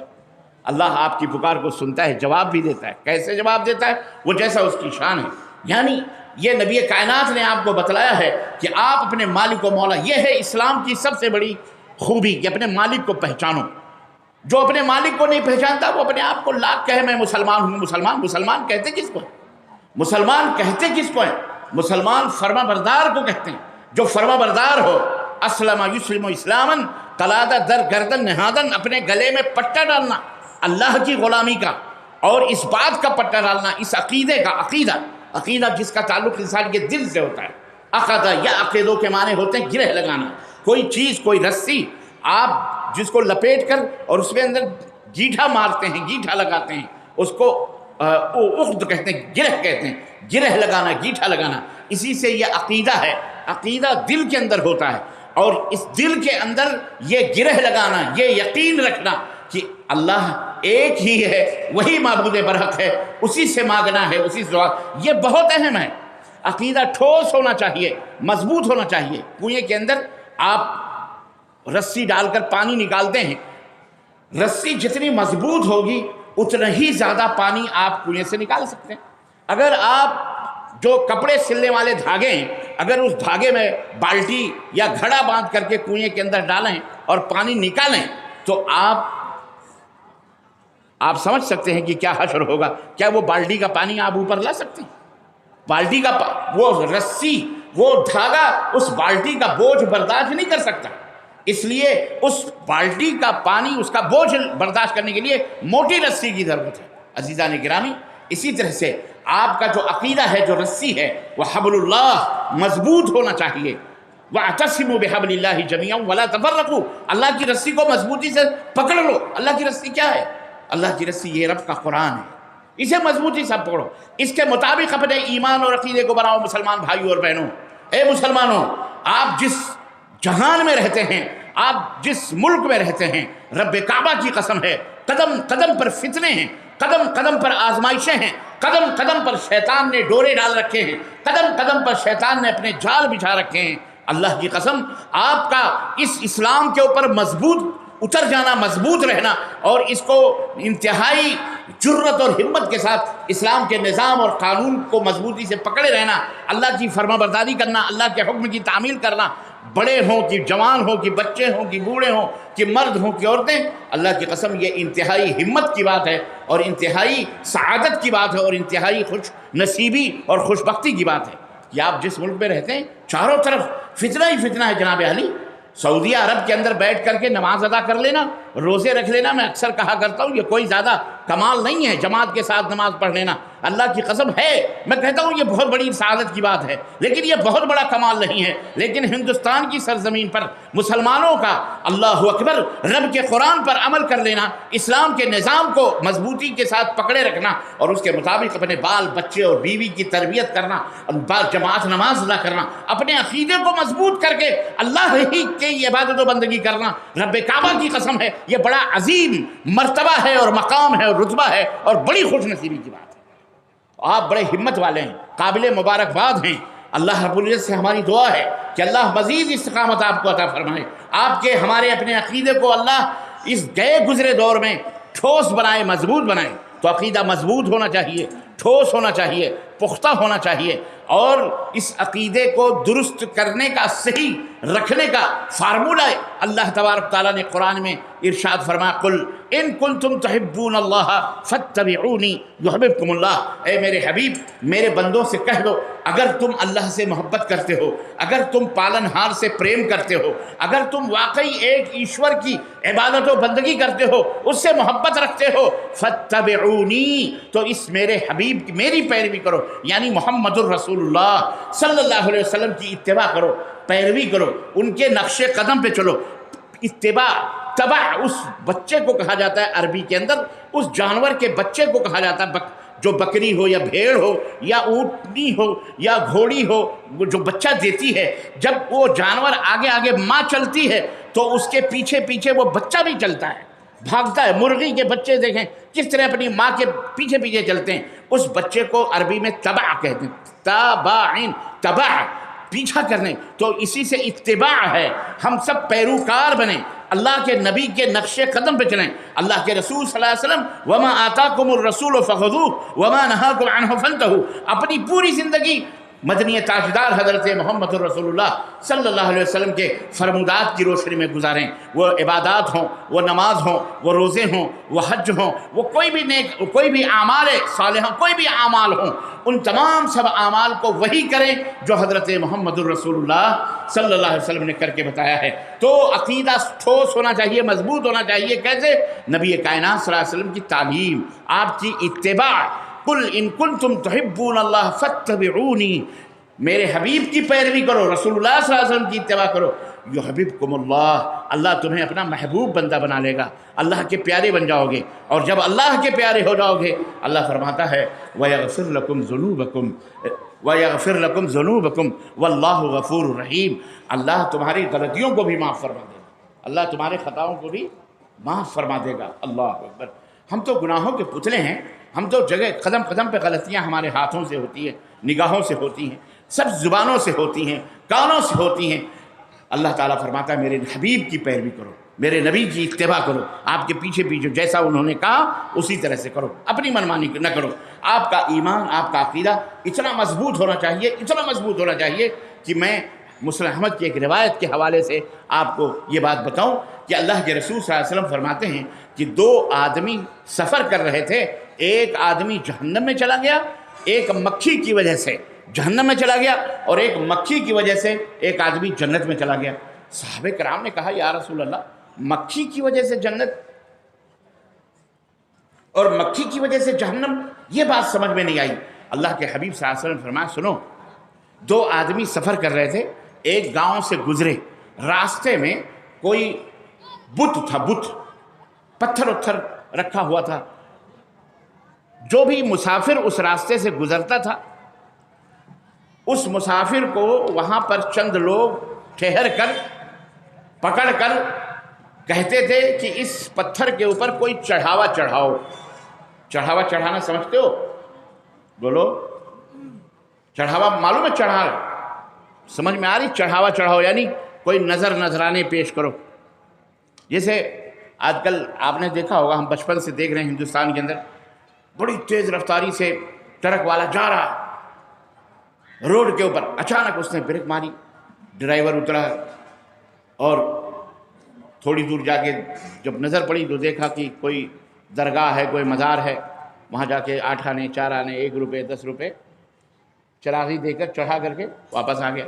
اللہ آپ کی پکار کو سنتا ہے، جواب بھی دیتا ہے. کیسے جواب دیتا ہے؟ وہ جیسا اس کی شان ہے. یعنی یہ نبی کائنات نے آپ کو بتلایا ہے کہ آپ اپنے مالک و مولا، یہ ہے اسلام کی سب سے بڑی خوبی کہ اپنے مالک کو پہچانو. جو اپنے مالک کو نہیں پہچانتا وہ اپنے آپ کو لاکھ کہے میں مسلمان ہوں. مسلمان کہتے کس کو ہیں؟ مسلمان کہتے کس کو ہیں؟ مسلمان فرما بردار کو کہتے ہیں. جو فرما بردار ہو، اسلم یسلم اسلاما قلادہ در گردن نہادن، اپنے گلے میں پٹا ڈالنا اللہ کی غلامی کا اور اس بات کا پٹا ڈالنا، اس عقیدے کا، عقیدہ جس کا تعلق انسان کے دل سے ہوتا ہے. عقدہ یا عقیدوں کے معنی ہوتے ہیں گرہ لگانا. کوئی چیز، کوئی رسی آپ جس کو لپیٹ کر اور اس میں اندر گیٹھا مارتے ہیں، گیٹھا لگاتے ہیں، اس کو عقد کہتے ہیں، گرہ کہتے ہیں. گرہ لگانا، گیٹھا لگانا، اسی سے یہ عقیدہ ہے. عقیدہ دل کے اندر ہوتا ہے اور اس دل کے اندر یہ گرہ لگانا، یہ یقین رکھنا کہ اللہ ایک ہی ہے، وہی معبود برحق ہے، اسی سے مانگنا ہے، اسی سے. یہ بہت اہم ہے. عقیدہ ٹھوس ہونا چاہیے، مضبوط ہونا چاہیے. کنویں کے اندر آپ رسی ڈال کر پانی نکالتے ہیں، رسی جتنی مضبوط ہوگی اتنا ہی زیادہ پانی آپ کنویں سے نکال سکتے ہیں۔ اگر آپ جو کپڑے سلنے والے دھاگے ہیں، اگر اس دھاگے میں بالٹی یا گھڑا باندھ کر کے کنویں کے اندر ڈالیں اور پانی نکالیں تو آپ سمجھ سکتے ہیں کہ کیا حشر ہوگا۔ کیا وہ بالٹی کا پانی آپ اوپر لا سکتے ہیں؟ بالٹی کا وہ رسی، وہ دھاگا اس بالٹی کا بوجھ برداشت نہیں کر سکتا، اس لیے اس بالٹی کا پانی، اس کا بوجھ برداشت کرنے کے لیے موٹی رسی کی ضرورت ہے۔ عزیزان گرامی، اسی طرح سے آپ کا جو عقیدہ ہے، جو رسی ہے، وہ حبل اللہ مضبوط ہونا چاہیے۔ وَاعْتَصِمُوا بِحَبْلِ اللَّهِ جَمِيعًا وَلَا تَفَرَّقُوا، اللہ کی رسی کو مضبوطی سے پکڑ لو۔ اللہ کی رسی کیا ہے؟ اللہ کی رسی یہ رب کا قرآن ہے، اسے مضبوطی سے پکڑو، اس کے مطابق اپنے ایمان اور عقیدے کو بناؤ۔ مسلمان بھائیوں اور بہنوں، اے مسلمانوں، آپ جس جہان میں رہتے ہیں، آپ جس ملک میں رہتے ہیں، رب کعبہ کی قسم ہے، قدم قدم پر فتنے ہیں، قدم قدم پر آزمائشیں ہیں، قدم قدم پر شیطان نے ڈورے ڈال رکھے ہیں، قدم قدم پر شیطان نے اپنے جال بچھا رکھے ہیں۔ اللہ کی قسم، آپ کا اس اسلام کے اوپر مضبوط اتر جانا، مضبوط رہنا، اور اس کو انتہائی جرت اور ہمت کے ساتھ اسلام کے نظام اور قانون کو مضبوطی سے پکڑے رہنا، اللہ کی فرما برداری کرنا، اللہ کے حکم کی تعمیل کرنا، بڑے ہوں کہ جوان ہوں کہ بچے ہوں کہ بوڑھے ہوں کہ مرد ہوں کہ عورتیں، اللہ کی قسم یہ انتہائی ہمت کی بات ہے اور انتہائی سعادت کی بات ہے اور انتہائی خوش نصیبی اور خوش بختی کی بات ہے کہ آپ جس ملک میں رہتے ہیں چاروں طرف فتنہ ہی فتنہ ہے۔ جناب علی، سعودی عرب کے اندر بیٹھ کر کے نماز ادا کر لینا، روزے رکھ لینا، میں اکثر کہا کرتا ہوں یہ کوئی زیادہ کمال نہیں ہے، جماعت کے ساتھ نماز پڑھ لینا، اللہ کی قسم ہے، میں کہتا ہوں یہ بہت بڑی سعادت کی بات ہے، لیکن یہ بہت بڑا کمال نہیں ہے۔ لیکن ہندوستان کی سرزمین پر مسلمانوں کا اللہ اکبر رب کے قرآن پر عمل کر لینا، اسلام کے نظام کو مضبوطی کے ساتھ پکڑے رکھنا اور اس کے مطابق اپنے بال بچے اور بیوی کی تربیت کرنا، جماعت نماز ادا کرنا، اپنے عقیدے کو مضبوط کر کے اللہ ہی کی عبادت و بندگی کرنا، رب کعبہ کی قسم ہے یہ بڑا عظیم مرتبہ ہے اور مقام ہے اور رتبہ ہے اور بڑی خوش نصیبی کی بات ہے۔ آپ بڑے ہمت والے ہیں، قابل مبارکباد ہیں۔ اللہ رب العزت سے ہماری دعا ہے کہ اللہ مزید استقامت آپ کو عطا فرمائے، آپ کے ہمارے اپنے عقیدے کو اللہ اس گئے گزرے دور میں ٹھوس بنائے، مضبوط بنائے۔ تو عقیدہ مضبوط ہونا چاہیے، ٹھوس ہونا چاہیے، پختہ ہونا چاہیے، اور اس عقیدے کو درست کرنے کا، صحیح رکھنے کا فارمولہ اللہ تبارک تعالیٰ نے قرآن میں ارشاد فرمایا، قل ان کنتم تحبون اللہ فاتبعونی یحببکم اللہ۔ اے میرے حبیب، میرے بندوں سے کہہ دو اگر تم اللہ سے محبت کرتے ہو، اگر تم پالن ہار سے پریم کرتے ہو، اگر تم واقعی ایک ایشور کی عبادت و بندگی کرتے ہو، اس سے محبت رکھتے ہو، فاتبعونی، تو اس میرے حبیب کی میری پیروی کرو، یعنی محمد الرسول اللہ صلی اللہ علیہ وسلم کی اتباع کرو، پیروی کرو، ان کے نقش قدم پہ چلو۔ اتباع، تبع اس بچے کو کہا جاتا ہے عربی کے اندر، اس جانور کے بچے کو کہا جاتا ہے، جو بکری ہو یا بھیڑ ہو یا اونٹنی ہو یا گھوڑی ہو، جو بچہ دیتی ہے، جب وہ جانور آگے آگے ماں چلتی ہے تو اس کے پیچھے پیچھے وہ بچہ بھی چلتا ہے، بھاگتا ہے۔ مرغی کے بچے دیکھیں کس طرح اپنی ماں کے پیچھے پیچھے چلتے ہیں، اس بچے کو عربی میں تبع کہتے ہیں، تابعین، تبع، پیچھا کرنے۔ تو اسی سے اتباع ہے، ہم سب پیروکار بنیں، اللہ کے نبی کے نقش قدم پہ چلیں۔ اللہ کے رسول صلی اللہ علیہ وسلم وما آتاکم الرسول فخذوہ وما نہاکم عنہ فانتہوا، اپنی پوری زندگی مدنی تاجدار حضرت محمد رسول اللہ صلی اللہ علیہ وسلم کے فرمودات کی روشنی میں گزاریں، وہ عبادات ہوں، وہ نماز ہوں، وہ روزے ہوں، وہ حج ہوں، وہ کوئی بھی نیک، کوئی بھی اعمال صالحہ، کوئی بھی اعمال ہوں، ان تمام سب اعمال کو وہی کریں جو حضرت محمد رسول اللہ صلی اللہ علیہ وسلم نے کر کے بتایا ہے۔ تو عقیدہ ٹھوس ہونا چاہیے، مضبوط ہونا چاہیے۔ کیسے؟ نبی کائنات صلی اللہ علیہ وسلم کی تعلیم، آپ کی اتباع، قل ان کنتم تحبون اللہ فاتبعونی، میرے حبیب کی پیروی کرو، رسول اللہ صلی اللہ علیہ وسلم کی اتباع کرو، یحببکم اللہ، اللہ تمہیں اپنا محبوب بندہ بنا لے گا، اللہ کے پیارے بن جاؤ گے، اور جب اللہ کے پیارے ہو جاؤ گے، اللہ فرماتا ہے وَيَغْفِرْ لَكُمْ ذُنُوبَكُمْ وَيَغْفِرْ لَكُمْ ذُنُوبَكُمْ وَاللَّهُ غَفُورٌ رَحِيمٌ، اللہ تمہاری غلطیوں کو بھی معاف فرما دے گا، اللہ تمہارے خطاؤں کو بھی معاف فرما دے گا۔ اللہ اکبر۔ ہم تو گناہوں کے پتلے ہیں، ہم تو جگہ قدم قدم پہ غلطیاں ہمارے ہاتھوں سے ہوتی ہیں، نگاہوں سے ہوتی ہیں، سب زبانوں سے ہوتی ہیں، کانوں سے ہوتی ہیں۔ اللہ تعالیٰ فرماتا ہے میرے حبیب کی پیروی کرو، میرے نبی کی اتباع کرو، آپ کے پیچھے پیچھے جیسا انہوں نے کہا اسی طرح سے کرو، اپنی منمانی نہ کرو۔ آپ کا ایمان، آپ کا عقیدہ اتنا مضبوط ہونا چاہیے، اتنا مضبوط ہونا چاہیے کہ میں مسلم احمد کی ایک روایت کے حوالے سے آپ کو یہ بات بتاؤں کہ اللہ کے رسول صلی اللہ علیہ وسلم فرماتے ہیں کہ 2 آدمی سفر کر رہے تھے، ایک آدمی جہنم میں چلا گیا، ایک مکھی کی وجہ سے جہنم میں چلا گیا، اور ایک مکھی کی وجہ سے ایک آدمی جنت میں چلا گیا۔ صحابہ کرام نے کہا یا رسول اللہ، مکھی کی وجہ سے جنت اور مکھی کی وجہ سے جہنم، یہ بات سمجھ میں نہیں آئی۔ اللہ کے حبیب صلی اللہ علیہ وسلم فرمایا سنو، 2 آدمی سفر کر رہے تھے، ایک گاؤں سے گزرے، راستے میں کوئی بت تھا، بت پتھر اتھر رکھا ہوا تھا، جو بھی مسافر اس راستے سے گزرتا تھا اس مسافر کو وہاں پر چند لوگ ٹھہر کر پکڑ کر کہتے تھے کہ اس پتھر کے اوپر کوئی چڑھاوا چڑھاؤ۔ چڑھاوا چڑھانا سمجھتے ہو؟ بولو، چڑھاوا معلوم ہے؟ چڑھا سمجھ میں آ رہی؟ چڑھاوا چڑھاؤ یعنی کوئی نذرانے پیش کرو۔ جیسے آج کل آپ نے دیکھا ہوگا، ہم بچپن سے دیکھ رہے ہیں ہندوستان کے اندر بڑی تیز رفتاری سے ٹرک والا جا رہا روڈ کے اوپر، اچانک اس نے بریک ماری، ڈرائیور اترا اور تھوڑی دور جا کے جب نظر پڑی تو دیکھا کہ کوئی درگاہ ہے، کوئی مزار ہے، وہاں جا کے 8 آنے 4 آنے 1 روپے 10 روپے چراغی دے کر چڑھا کر کے واپس آ گیا۔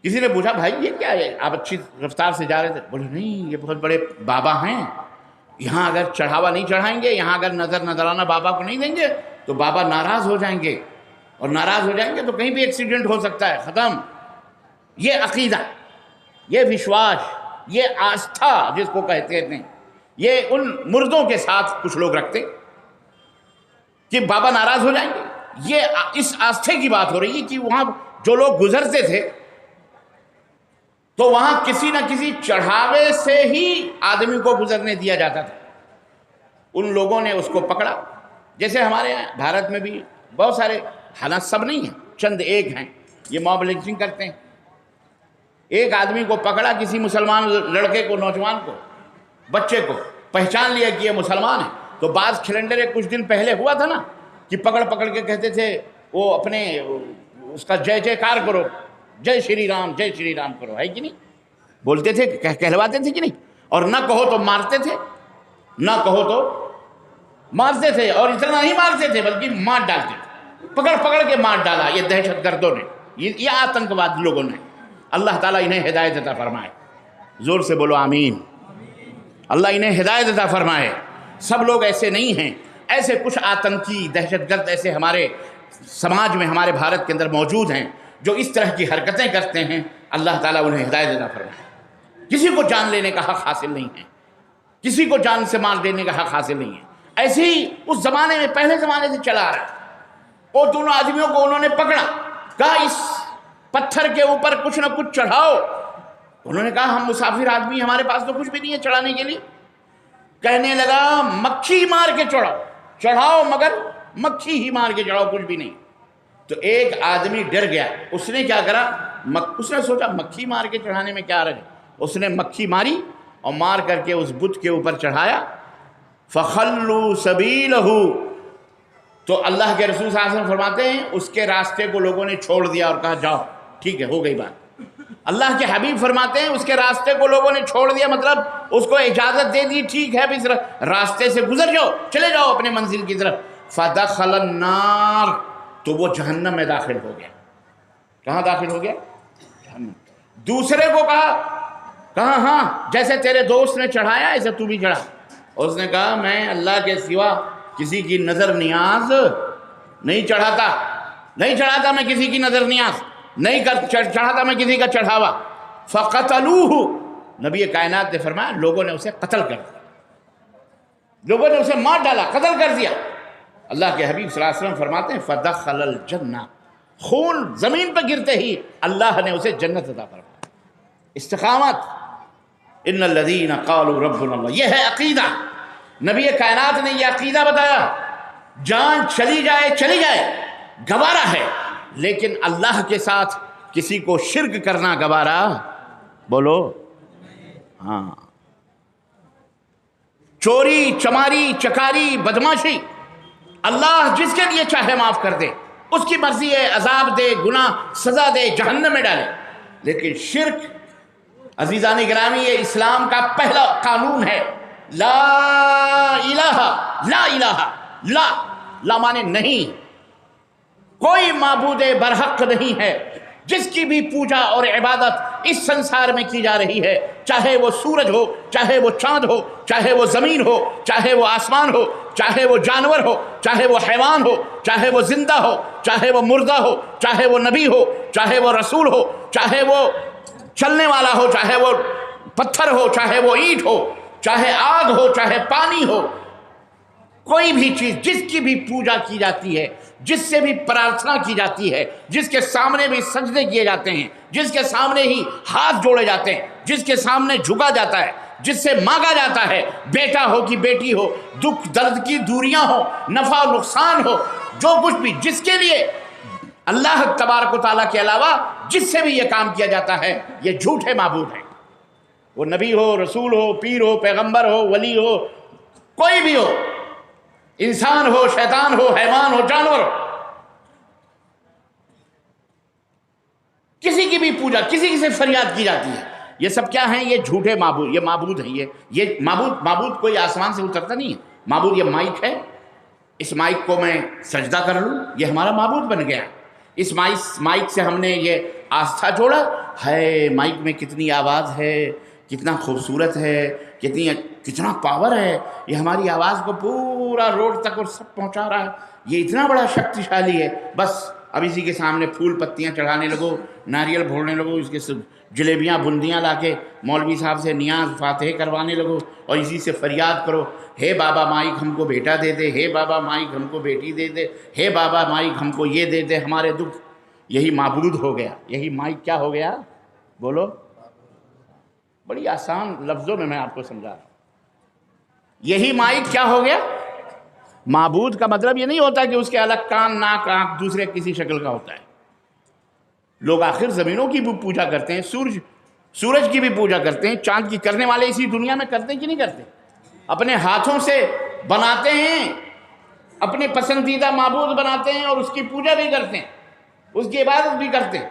کسی نے پوچھا بھائی یہ کیا ہے، آپ اچھی رفتار سے جا رہے تھے؟ بولے نہیں، یہ بہت بڑے بابا ہیں، یہاں اگر چڑھاوا نہیں چڑھائیں گے، یہاں اگر نذرانہ بابا کو نہیں دیں گے تو بابا ناراض ہو جائیں گے، اور ناراض ہو جائیں گے تو کہیں بھی ایکسیڈنٹ ہو سکتا ہے، ختم۔ یہ عقیدہ، یہ وشواس، یہ آستھا جس کو کہتے ہیں، یہ ان مردوں کے ساتھ کچھ لوگ رکھتے کہ بابا ناراض ہو جائیں گے۔ یہ اس آستھے کی بات ہو رہی ہے کہ وہاں جو لوگ گزرتے تھے تو وہاں کسی نہ کسی چڑھاوے سے ہی آدمی کو گزرنے دیا جاتا تھا۔ ان لوگوں نے اس کو پکڑا، جیسے ہمارے بھارت میں بھی بہت سارے، حالات سب نہیں ہیں، چند ایک ہیں، یہ موب لنچنگ کرتے ہیں۔ ایک آدمی کو پکڑا، کسی مسلمان لڑکے کو، نوجوان کو، بچے کو پہچان لیا کہ یہ مسلمان ہے، تو بعض کھلنڈر کچھ دن پہلے ہوا تھا نا کہ پکڑ پکڑ کے کہتے تھے وہ اپنے اس کا جے جے کار کرو، جے شری رام کرو، ہے کہ نہیں؟ بولتے تھے، کہلواتے تھے کہ نہیں؟ اور نہ کہو تو مارتے تھے، نہ کہو تو مارتے تھے، اور اتنا نہیں مارتے تھے بلکہ مار ڈالتے تھے، پکڑ پکڑ کے مار ڈالا یہ دہشت گردوں نے، یہ آتنکواد لوگوں نے۔ اللہ تعالیٰ انہیں ہدایت عطا فرمائے، زور سے بولو آمین۔ اللہ انہیں ہدایت عطا فرمائے۔ سب لوگ ایسے نہیں ہیں، ایسے کچھ آتنکی دہشت گرد ایسے ہمارے سماج میں، ہمارے بھارت کے اندر موجود ہیں جو اس طرح کی حرکتیں کرتے ہیں۔ اللہ تعالیٰ انہیں ہدایت عطا فرمائے۔ کسی کو جان لینے کا حق حاصل نہیں ہے، کسی کو جان سے مار دینے کا حق حاصل نہیں ہے۔ ایسے ہی اس زمانے میں، پہلے زمانے سے چلا آ رہا ہے۔ اور دونوں آدمیوں کو انہوں نے پکڑا، کہا اس پتھر کے اوپر کچھ نہ کچھ چڑھاؤ۔ انہوں نے کہا ہم مسافر آدمی، ہمارے پاس تو کچھ بھی نہیں ہے چڑھانے کے لیے۔ کہنے لگا مکھی مار کے چڑھاؤ، مگر مکھی ہی مار کے چڑھاؤ، کچھ بھی نہیں۔ تو ایک آدمی ڈر گیا، اس نے کیا کرا، اس نے سوچا مکھی مار کے چڑھانے میں کیا رہے، اس نے مکھی ماری اور مار کر کے اس بت کے اوپر چڑھایا۔ فخلوا سبیلہ، تو اللہ کے رسول صلی اللہ علیہ وسلم فرماتے ہیں اس کے راستے کو لوگوں نے چھوڑ دیا اور کہا جاؤ، ٹھیک ہے، ہو گئی بات۔ اللہ کے حبیب فرماتے ہیں اس کے راستے کو لوگوں نے چھوڑ دیا، مطلب اس کو اجازت دے دی، ٹھیک ہے اس راستے سے گزر جاؤ، چلے جاؤ اپنے منزل کی طرف۔ فدخل النار، تو وہ جہنم میں داخل ہو گیا۔ کہاں داخل ہو گیا؟ جہنم۔ دوسرے کو کہا ہاں جیسے تیرے دوست نے چڑھایا ایسے تو بھی چڑھا۔ اس نے کہا میں اللہ کے سوا کسی کی نظر نیاز نہیں چڑھاتا میں کسی کی نظر نیاز نہیں چڑھاتا میں کسی کا چڑھاوا۔ فقتلوہ، نبی کائنات نے فرمایا لوگوں نے اسے قتل کر دیا، لوگوں نے اسے مار ڈالا، قتل کر دیا۔ اللہ کے حبیب صلی اللہ علیہ وسلم فرماتے ہیں فدخل الجنہ، خون زمین پر گرتے ہی اللہ نے اسے جنت عطا فرمایا۔ استقامت، ان الذین قالوا ربنا اللہ، یہ ہے عقیدہ۔ نبی کائنات نے یہ عقیدہ بتایا، جان چلی جائے گوارا ہے، لیکن اللہ کے ساتھ کسی کو شرک کرنا گوارا، بولو ہاں۔ چوری چماری چکاری بدماشی اللہ جس کے لیے چاہے معاف کر دے، اس کی مرضی ہے، عذاب دے، گناہ سزا دے، جہنم میں ڈالے۔ لیکن شرک عزیزان گرامی یہ اسلام کا پہلا قانون ہے، لا الہ، لا الہ، لا مانے نہیں، کوئی معبود برحق نہیں ہے جس کی بھی پوجا اور عبادت اس سنسار میں کی جا رہی ہے، چاہے وہ سورج ہو، چاہے وہ چاند ہو، چاہے وہ زمین ہو، چاہے وہ آسمان ہو، چاہے وہ جانور ہو، چاہے وہ حیوان ہو، چاہے وہ زندہ ہو، چاہے وہ مردہ ہو، چاہے وہ نبی ہو، چاہے وہ رسول ہو، چاہے وہ چلنے والا ہو، چاہے وہ پتھر ہو، چاہے وہ اینٹ ہو، چاہے آگ ہو، چاہے پانی ہو، کوئی بھی چیز جس کی بھی پوجا کی جاتی ہے، جس سے بھی پرارتھنا کی جاتی ہے، جس کے سامنے بھی سجدے کیے جاتے ہیں، جس کے سامنے ہی ہاتھ جوڑے جاتے ہیں، جس کے سامنے جھکا جاتا ہے، جس سے مانگا جاتا ہے، بیٹا ہو کہ بیٹی ہو، دکھ درد کی دوریاں ہو، نفع و نقصان ہو، جو کچھ بھی جس کے لیے اللہ تبارک و تعالیٰ کے علاوہ جس سے بھی یہ کام کیا جاتا ہے، یہ جھوٹے معبود ہیں۔ وہ نبی ہو، رسول ہو، پیر ہو، پیغمبر ہو، ولی ہو، کوئی بھی ہو، انسان ہو، شیطان ہو، حیوان ہو، جانور ہو، کسی کی بھی پوجا، کسی سے فریاد کی جاتی ہے، یہ سب کیا ہیں؟ یہ جھوٹے معبود، یہ معبود ہیں۔ یہ معبود کوئی آسمان سے اترتا نہیں ہے۔ معبود یہ مائک ہے، اس مائک کو میں سجدہ کر لوں، یہ ہمارا معبود بن گیا۔ اس مائک سے ہم نے یہ آستھا جوڑا ہے، مائک میں کتنی آواز ہے، کتنا خوبصورت ہے، کتنا پاور ہے، یہ ہماری آواز کو پورا روڈ تک اور سب پہنچا رہا ہے، یہ اتنا بڑا شکتیشالی ہے۔ بس اب اسی کے سامنے پھول پتیاں چڑھانے لگو، ناریل پھوڑنے لگو، اس کے جلیبیاں بندیاں لا کے مولوی صاحب سے نیاز فاتح کروانے لگو، اور اسی سے فریاد کرو، ہے بابا مائک ہم کو بیٹا دے دے، ہے بابا مائک ہم کو بیٹی دے دے، ہے بابا مائک ہم کو یہ دے دے، ہمارے دکھ۔ یہی معبود ہو گیا، یہی مائک کیا ہو گیا؟ بولو، بڑی آسان لفظوں میں آپ کو سمجھا رہا ہوں۔ یہی مائک کیا ہو گیا؟ معبود کا مطلب یہ نہیں ہوتا کہ اس کے الگ کان، ناک، آنکھ دوسرے کسی شکل کا ہوتا ہے۔ لوگ آخر زمینوں کی بھی پوجا کرتے ہیں، سورج کی بھی پوجا کرتے ہیں، چاند کی کرنے والے اسی دنیا میں کرتے ہیں کہ نہیں کرتے؟ اپنے ہاتھوں سے بناتے ہیں، اپنے پسندیدہ معبود بناتے ہیں اور اس کی پوجا بھی کرتے ہیں، اس کی عبادت بھی کرتے ہیں۔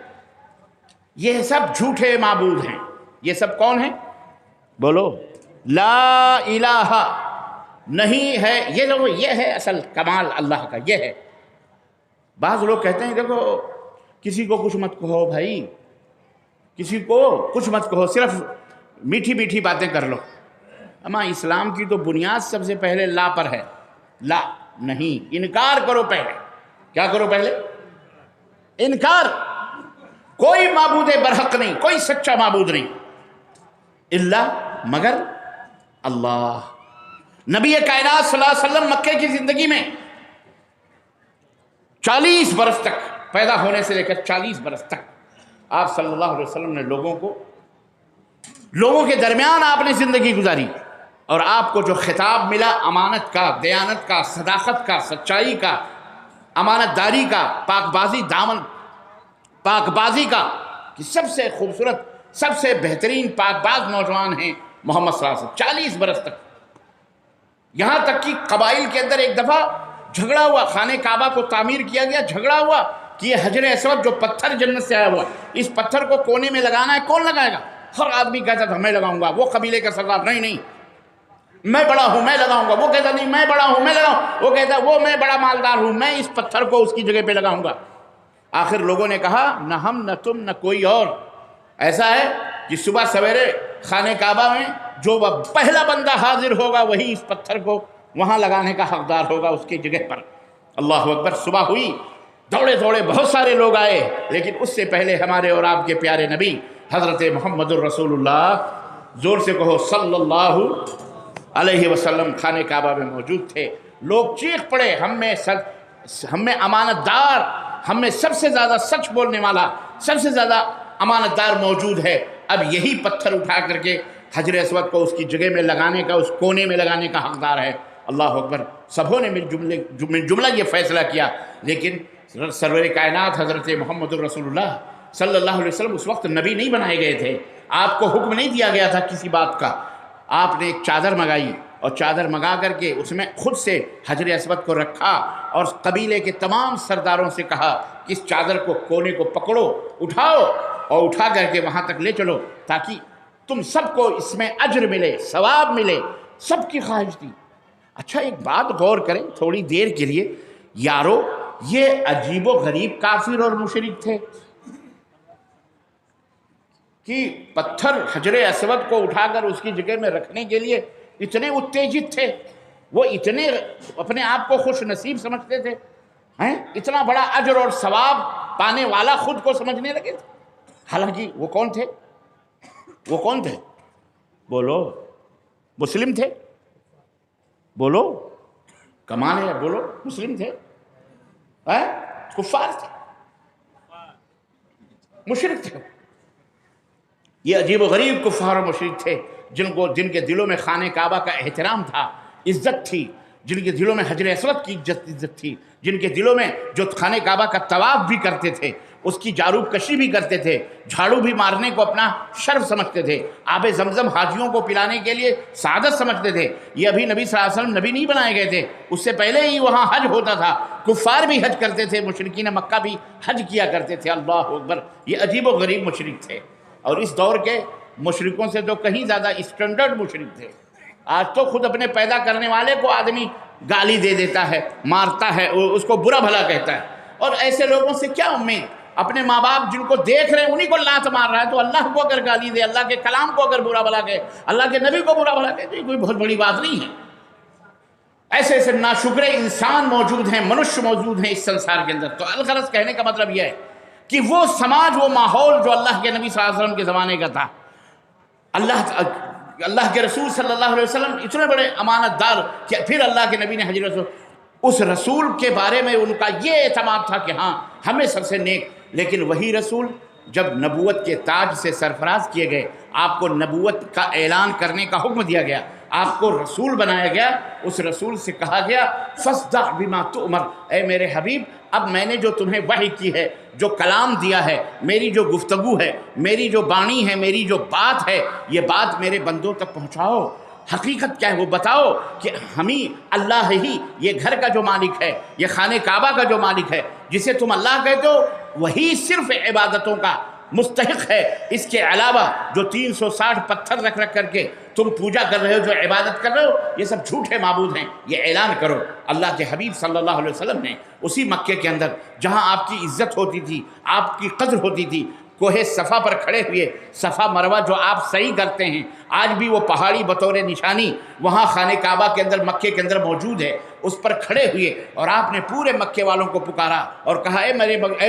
یہ سب جھوٹے معبود ہیں۔ یہ سب کون ہیں؟ بولو، لا الہ نہیں ہے۔ یہ ہے اصل کمال اللہ کا، یہ ہے۔ بعض لوگ کہتے ہیں دیکھو کسی کو کچھ مت کہو بھائی، کسی کو کچھ مت کہو، صرف میٹھی میٹھی باتیں کر لو۔ اما اسلام کی تو بنیاد سب سے پہلے لا پر ہے۔ لا نہیں، انکار کرو پہلے۔ کیا کرو پہلے؟ انکار۔ کوئی معبود برحق نہیں، کوئی سچا معبود نہیں، الا مگر اللہ۔ نبی کائنات صلی اللہ علیہ وسلم مکے کی زندگی میں 40 برس تک، پیدا ہونے سے لے کر 40 برس تک آپ صلی اللہ علیہ وسلم نے لوگوں کے درمیان آپ نے زندگی گزاری، اور آپ کو جو خطاب ملا امانت کا، دیانت کا، صداقت کا، سچائی کا، امانت داری کا، پاک بازی کا، کہ سب سے خوبصورت، سب سے بہترین پاک باز نوجوان ہیں محمد صلی اللہ علیہ وسلم۔ 40 برس تک، یہاں تک کہ قبائل کے اندر ایک دفعہ جھگڑا ہوا، خانہ کعبہ کو تعمیر کیا گیا، جھگڑا ہوا کہ یہ حجر اسود جو پتھر جنت سے آیا ہوا، اس پتھر کو کونے میں لگانا ہے، کون لگائے گا؟ ہر آدمی کہتا تھا میں لگاؤں گا۔ وہ قبیلے کا سردار، نہیں میں بڑا ہوں، میں لگاؤں گا۔ وہ کہتا نہیں میں بڑا ہوں، میں لگاؤں۔ وہ کہتا وہ میں بڑا مالدار ہوں، میں اس پتھر کو اس کی جگہ پہ لگاؤں گا۔ آخر لوگوں نے کہا نہ ہم، نہ تم، نہ کوئی اور۔ ایسا ہے کہ صبح سویرے خانہ کعبہ میں جو پہلا بندہ حاضر ہوگا وہی اس پتھر کو وہاں لگانے کا حقدار ہوگا، اس کی جگہ پر۔ اللہ اکبر۔ صبح ہوئی، دوڑے بہت سارے لوگ آئے، لیکن اس سے پہلے ہمارے اور آپ کے پیارے نبی حضرت محمد الرسول اللہ، زور سے کہو صلی اللہ علیہ وسلم، خانہ کعبہ میں موجود تھے۔ لوگ چیخ پڑے، ہم میں امانت دار، ہم میں سب سے زیادہ سچ بولنے والا، سب سے زیادہ امانت دار موجود ہے، اب یہی پتھر اٹھا کر کے حجر اسود کو اس کی جگہ میں لگانے کا، اس کونے میں لگانے کا حقدار ہے۔ اللہ اکبر۔ سبوں نے مل جملہ یہ فیصلہ کیا، لیکن سرور کائنات حضرت محمد الرسول اللہ صلی اللہ علیہ وسلم اس وقت نبی نہیں بنائے گئے تھے، آپ کو حکم نہیں دیا گیا تھا کسی بات کا۔ آپ نے ایک چادر منگائی، اور چادر منگا کر کے اس میں خود سے حجر اسود کو رکھا اور قبیلے کے تمام سرداروں سے کہا کہ اس چادر کو کونے کو پکڑو، اٹھاؤ اور اٹھا کر کے وہاں تک لے چلو تاکہ تم سب کو اس میں اجر ملے، ثواب ملے۔ سب کی خواہش تھی۔ اچھا ایک بات غور کریں تھوڑی دیر کے لیے، یارو یہ عجیب و غریب کافر اور مشرک تھے کہ پتھر حجر اسود کو اٹھا کر اس کی جگہ میں رکھنے کے لیے اتنے اتےجت تھے، وہ اتنے اپنے آپ کو خوش نصیب سمجھتے تھے، اتنا بڑا اجر اور ثواب پانے والا خود کو سمجھنے لگے تھے۔ حالانکہ وہ کون تھے؟ وہ کون تھے؟ بولو، مسلم تھے؟ بولو، کمال ہے، بولو، مسلم تھے؟ کفار تھے، مشرک تھے۔ یہ عجیب و غریب کفار و مشرک تھے جن کے دلوں میں خانہ کعبہ کا احترام تھا، عزت تھی، جن کے دلوں میں حجر اسود کی عزت تھی، جن کے دلوں میں جو خانہ کعبہ کا طواف بھی کرتے تھے، اس کی جاروب کشی بھی کرتے تھے، جھاڑو بھی مارنے کو اپنا شرف سمجھتے تھے، آب زمزم حاجیوں کو پلانے کے لیے سعادت سمجھتے تھے۔ یہ ابھی نبی صلی اللہ علیہ وسلم نبی نہیں بنائے گئے تھے، اس سے پہلے ہی وہاں حج ہوتا تھا، کفار بھی حج کرتے تھے، مشرکین مکہ بھی حج کیا کرتے تھے۔ اللہ اکبر، یہ عجیب و غریب مشرک تھے، اور اس دور کے مشرکوں سے تو کہیں زیادہ اسٹینڈرڈ مشرک تھے۔ آج تو خود اپنے پیدا کرنے والے کو آدمی گالی دے دیتا ہے، مارتا ہے، اس کو برا بھلا کہتا ہے، اور ایسے لوگوں سے کیا امید؟ اپنے ماں باپ جن کو دیکھ رہے ہیں انہی کو لات مار رہا ہے، تو اللہ کو اگر گالی دے، اللہ کے کلام کو اگر برا بھلا کہے، اللہ کے نبی کو برا بھلا کہے، تو یہ کوئی بہت بڑی بات نہیں ہے۔ ایسے ایسے ناشکر انسان موجود ہیں، منش موجود ہیں اس سنسار کے اندر۔ تو الغرض کہنے کا مطلب یہ ہے کہ وہ سماج، وہ ماحول جو اللہ کے نبی صلی اللہ علیہ وسلم کے زمانے کا تھا، اللہ کے رسول صلی اللہ علیہ وسلم اتنے بڑے امانت دار کہ پھر اللہ کے نبی نے حجر اسود، اس رسول کے بارے میں ان کا یہ اعتماد تھا کہ ہاں ہمیں سب سے نیک۔ لیکن وہی رسول جب نبوت کے تاج سے سرفراز کیے گئے، آپ کو نبوت کا اعلان کرنے کا حکم دیا گیا، آپ کو رسول بنایا گیا، اس رسول سے کہا گیا فاصدع بما تؤمر، اے میرے حبیب اب میں نے جو تمہیں وحی کی ہے، جو کلام دیا ہے، میری جو گفتگو ہے، میری جو بانی ہے، میری جو بات ہے، یہ بات میرے بندوں تک پہنچاؤ۔ حقیقت کیا ہے وہ بتاؤ کہ ہمیں اللہ ہی یہ گھر کا جو مالک ہے، یہ خانہ کعبہ کا جو مالک ہے، جسے تم اللہ کہتے ہو، وہی صرف عبادتوں کا مستحق ہے۔ اس کے علاوہ جو 360 پتھر رکھ کر کے تم پوجا کر رہے ہو، جو عبادت کر رہے ہو، یہ سب جھوٹے معبود ہیں، یہ اعلان کرو۔ اللہ کے حبیب صلی اللہ علیہ وسلم نے اسی مکے کے اندر جہاں آپ کی عزت ہوتی تھی، آپ کی قدر ہوتی تھی، کوہ صفا پر کھڑے ہوئے، صفا مروہ جو آپ صحیح کرتے ہیں، آج بھی وہ پہاڑی بطور نشانی وہاں خانہ کعبہ کے اندر، مکے کے اندر موجود ہے، اس پر کھڑے ہوئے اور آپ نے پورے مکے والوں کو پکارا اور کہا اے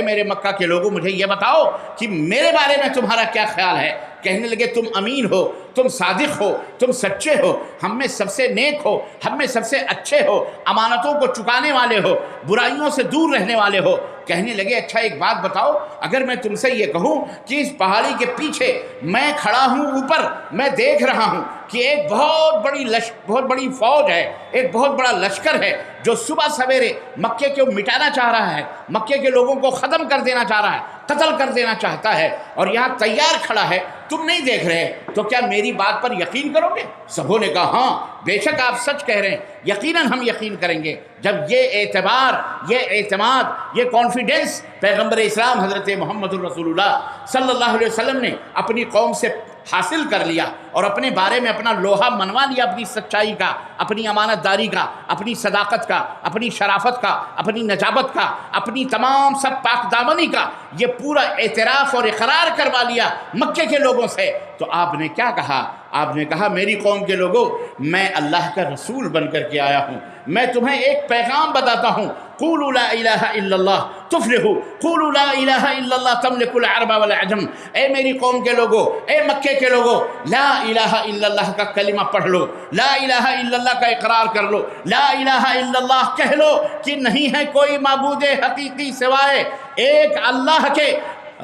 میرے مکہ کے لوگوں، مجھے یہ بتاؤ کہ میرے بارے میں تمہارا کیا خیال ہے؟ کہنے لگے تم امین ہو، تم صادق ہو، تم سچے ہو، ہم میں سب سے نیک ہو، ہم میں سب سے اچھے ہو، امانتوں کو چکانے والے ہو، برائیوں سے دور رہنے والے ہو۔ کہنے لگے اچھا ایک بات بتاؤ، اگر میں تم سے یہ کہوں کہ اس پہاڑی کے پیچھے میں کھڑا ہوں، اوپر میں دیکھ رہا ہوں کہ ایک بہت بڑی فوج ہے، ایک بہت بڑا لشکر ہے جو صبح سویرے مکے کو مٹانا چاہ رہا ہے، مکے کے لوگوں کو ختم کر دینا چاہ رہا ہے، قتل کر دینا چاہتا ہے، اور یہاں تیار کھڑا ہے، تم نہیں دیکھ رہے، تو کیا میری بات پر یقین کرو گے؟ سبوں نے کہا ہاں بے شک آپ سچ کہہ رہے ہیں، یقیناً ہم یقین کریں گے۔ جب یہ اعتبار، یہ اعتماد، یہ کانفیڈنس پیغمبر اسلام حضرت محمد الرسول اللہ صلی اللہ علیہ وسلم نے اپنی قوم سے حاصل کر لیا اور اپنے بارے میں اپنا لوہا منوا لیا، اپنی سچائی کا، اپنی امانت داری کا، اپنی صداقت کا، اپنی شرافت کا، اپنی نجابت کا، اپنی تمام سب پاک دامنی کا، یہ پورا اعتراف اور اقرار کروا لیا مکے کے لوگوں سے، تو آپ نے کیا کہا؟ آپ نے کہا میری قوم کے لوگوں، میں اللہ کا رسول بن کر کے آیا ہوں، میں تمہیں ایک پیغام بتاتا ہوں، قولوا لا الہ الا اللہ تفلحوا، قولوا لا الہ الا اللہ تملک العرب والعجم۔ اے میری قوم کے لوگوں، اے مکے کے لوگوں، لا الہ الا اللہ کا کلمہ پڑھ لو، لا الہ الا اللہ کا اقرار کر لو، لا الہ الا اللہ کہہ لو کہ نہیں ہے کوئی معبود حقیقی سوائے ایک اللہ کے،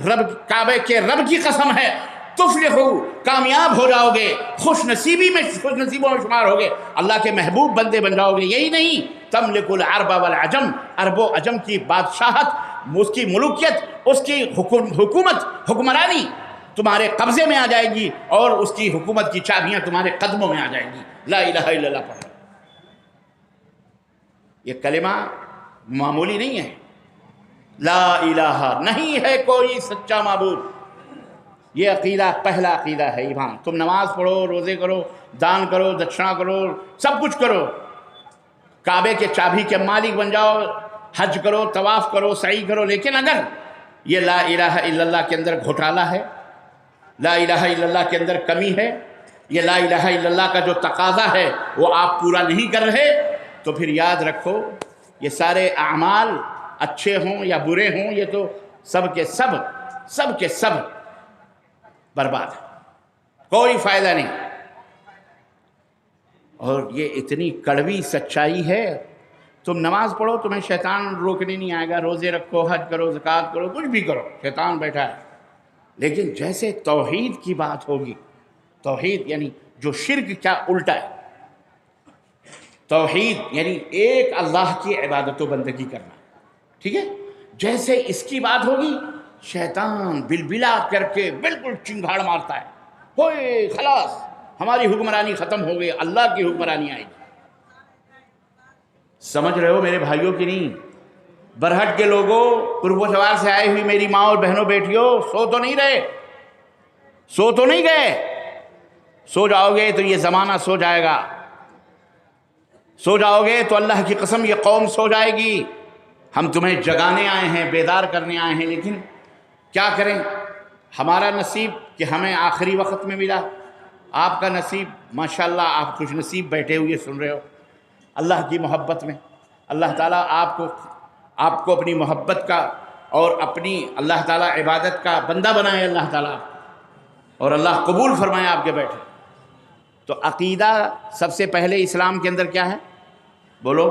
رب کعبے کے رب کی قسم ہے، تفلحوا، کامیاب ہو جاؤ گے، خوش نصیبوں میں شمار ہوگے، اللہ کے محبوب بندے بن جاؤ گے۔ یہی نہیں، تملک العرب والعجم، عرب و عجم کی بادشاہت، اس کی ملوکیت، اس کی حکومت، حکمرانی تمہارے قبضے میں آ جائے گی اور اس کی حکومت کی چابیاں تمہارے قدموں میں آ جائیں گی۔ لا الہ الا اللہ پڑھو۔ یہ کلمہ معمولی نہیں ہے۔ لا الہ، نہیں ہے کوئی سچا معبود، یہ عقیدہ پہلا عقیدہ ہے ایمان۔ تم نماز پڑھو، روزے کرو، دان کرو، دکشنا کرو، سب کچھ کرو، کعبے کے چابی کے مالک بن جاؤ، حج کرو، طواف کرو، سعی کرو، لیکن اگر یہ لا الہ الا اللہ کے اندر گھوٹالہ ہے، لا الہ الا اللہ کے اندر کمی ہے، یہ لا الہ الا اللہ کا جو تقاضا ہے وہ آپ پورا نہیں کر رہے، تو پھر یاد رکھو یہ سارے اعمال اچھے ہوں یا برے ہوں، یہ تو سب کے سب برباد ہے، کوئی فائدہ نہیں۔ اور یہ اتنی کڑوی سچائی ہے، تم نماز پڑھو تمہیں شیطان روکنے نہیں آئے گا، روزے رکھو، حج کرو، زکوٰۃ کرو، کچھ بھی کرو، شیطان بیٹھا ہے، لیکن جیسے توحید کی بات ہوگی، توحید یعنی جو شرک کیا الٹا ہے، توحید یعنی ایک اللہ کی عبادت و بندگی کرنا، ٹھیک ہے، جیسے اس کی بات ہوگی شیطان بلبلا کر کے بالکل چنگھاڑ مارتا ہے، ہوئے خلاص ہماری حکمرانی ختم ہو گئی، اللہ کی حکمرانی آئے گی۔ سمجھ رہے ہو میرے بھائیوں کی نہیں؟ برہٹ کے لوگوں، پربو سوال سے آئے ہوئی میری ماں اور بہنوں بیٹیوں، سو تو نہیں رہے، سو تو نہیں گئے، سو جاؤ گے تو یہ زمانہ سو جائے گا، سو جاؤ گے تو اللہ کی قسم یہ قوم سو جائے گی۔ ہم تمہیں جگانے آئے ہیں، بیدار کرنے آئے ہیں، لیکن کیا کریں؟ ہمارا نصیب کہ ہمیں آخری وقت میں ملا، آپ کا نصیب ماشاءاللہ آپ خوش نصیب بیٹھے ہوئے سن رہے ہو اللہ کی محبت میں۔ اللہ تعالیٰ آپ کو اپنی محبت کا اور اپنی اللہ تعالیٰ عبادت کا بندہ بنائے اللہ تعالیٰ، اور اللہ قبول فرمائے آپ کے بیٹھے۔ تو عقیدہ سب سے پہلے اسلام کے اندر کیا ہے؟ بولو،